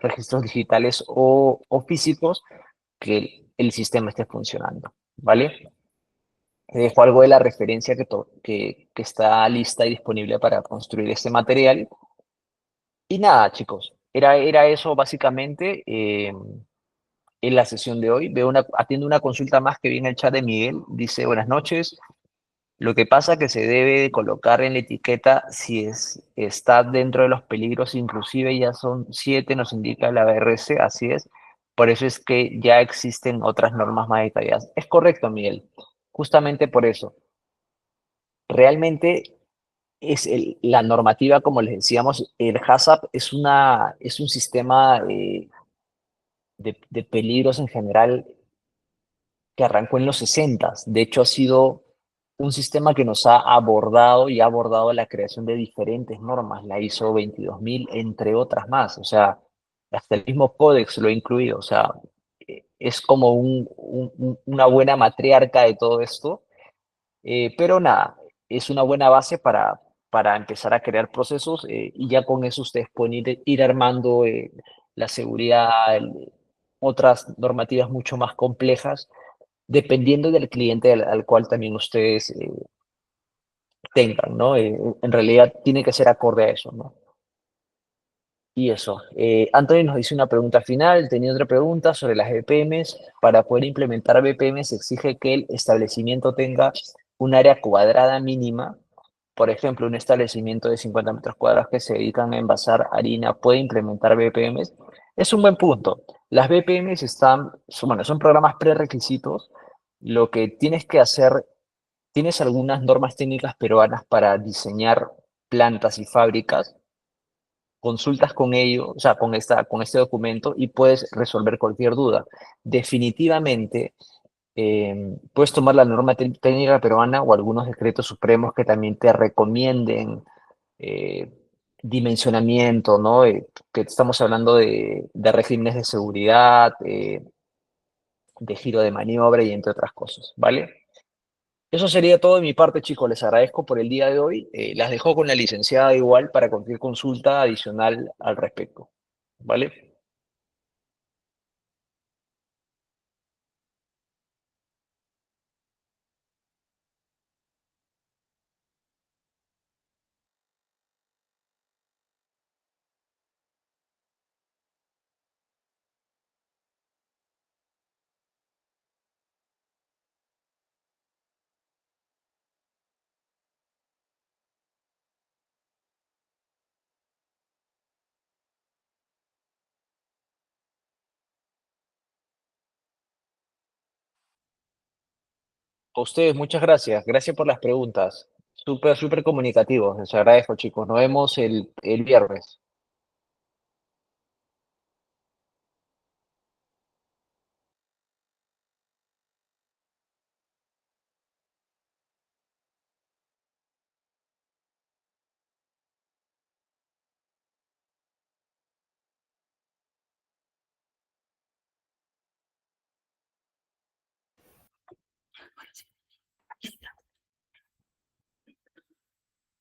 registros digitales o físicos que el sistema esté funcionando, ¿vale? Te dejo algo de la referencia que está lista y disponible para construir este material. Y nada, chicos, era eso básicamente en la sesión de hoy. Atiendo una consulta más que viene el chat de Miguel. Dice, buenas noches. Lo que pasa que se debe de colocar en la etiqueta si está dentro de los peligros, inclusive ya son 7, nos indica la ABRC, así es. Por eso es que ya existen otras normas más detalladas. Es correcto, Miguel. Justamente por eso. Realmente la normativa, como les decíamos, el HACCP es un sistema de peligros en general que arrancó en los 60. De hecho, ha sido un sistema que nos ha abordado y ha abordado la creación de diferentes normas, la ISO 22000, entre otras más. O sea, hasta el mismo códex lo ha incluido. O sea, es como una buena matriarca de todo esto. Pero nada, es una buena base para empezar a crear procesos y ya con eso ustedes pueden ir armando la seguridad, otras normativas mucho más complejas dependiendo del cliente al cual también ustedes tengan, ¿no? En realidad tiene que ser acorde a eso, ¿no? Y eso. Anthony nos dice una pregunta final, tenía otra pregunta sobre las BPMs. Para poder implementar BPM se exige que el establecimiento tenga un área cuadrada mínima. Por ejemplo, un establecimiento de 50 metros cuadrados que se dedican a envasar harina puede implementar BPMs. Es un buen punto. Las BPMs bueno, son programas prerequisitos. Lo que tienes que hacer, tienes algunas normas técnicas peruanas para diseñar plantas y fábricas, consultas con ello, o sea, con este documento y puedes resolver cualquier duda. Definitivamente, puedes tomar la norma técnica peruana o algunos decretos supremos que también te recomienden eh, dimensionamiento, ¿no? Que estamos hablando de regímenes de seguridad, de giro de maniobra y entre otras cosas, ¿vale? Eso sería todo de mi parte, chicos. Les agradezco por el día de hoy. Las dejo con la licenciada igual para cualquier consulta adicional al respecto. ¿Vale? A ustedes, muchas gracias. Gracias por las preguntas. Súper, súper comunicativos. Les agradezco, chicos. Nos vemos el viernes.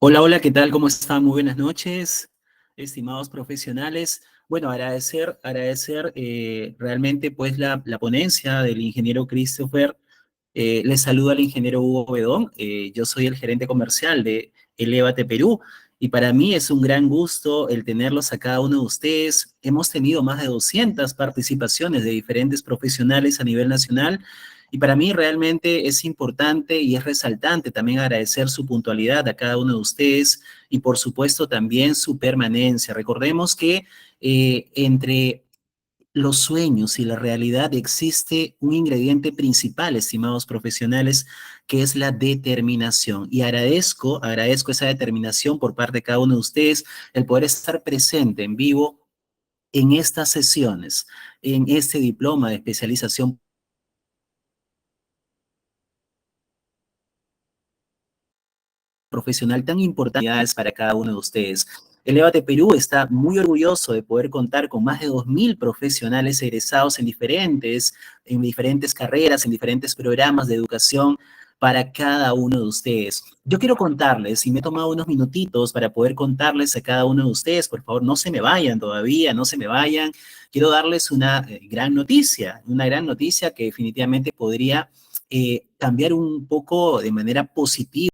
Hola, hola, ¿qué tal? ¿Cómo están? Muy buenas noches, estimados profesionales. Bueno, agradecer realmente pues la ponencia del ingeniero Christopher. Les saluda al ingeniero Hugo Bedón. Yo soy el gerente comercial de Elevate Perú Y para mí es un gran gusto el tenerlos a cada uno de ustedes. Hemos tenido más de 200 participaciones de diferentes profesionales a nivel nacional y para mí realmente es importante y es resaltante también agradecer su puntualidad a cada uno de ustedes y por supuesto también su permanencia. Recordemos que entre los sueños y la realidad existe un ingrediente principal, estimados profesionales, que es la determinación. Y agradezco esa determinación por parte de cada uno de ustedes, el poder estar presente en vivo en estas sesiones, en este diploma de especialización profesional tan importante para cada uno de ustedes. El EBATE Perú está muy orgulloso de poder contar con más de 2.000 profesionales egresados en diferentes carreras, en diferentes programas de educación para cada uno de ustedes. Yo quiero contarles, y me he tomado unos minutitos para poder contarles a cada uno de ustedes, por favor, no se me vayan todavía, no se me vayan. Quiero darles una gran noticia que definitivamente podría cambiar un poco de manera positiva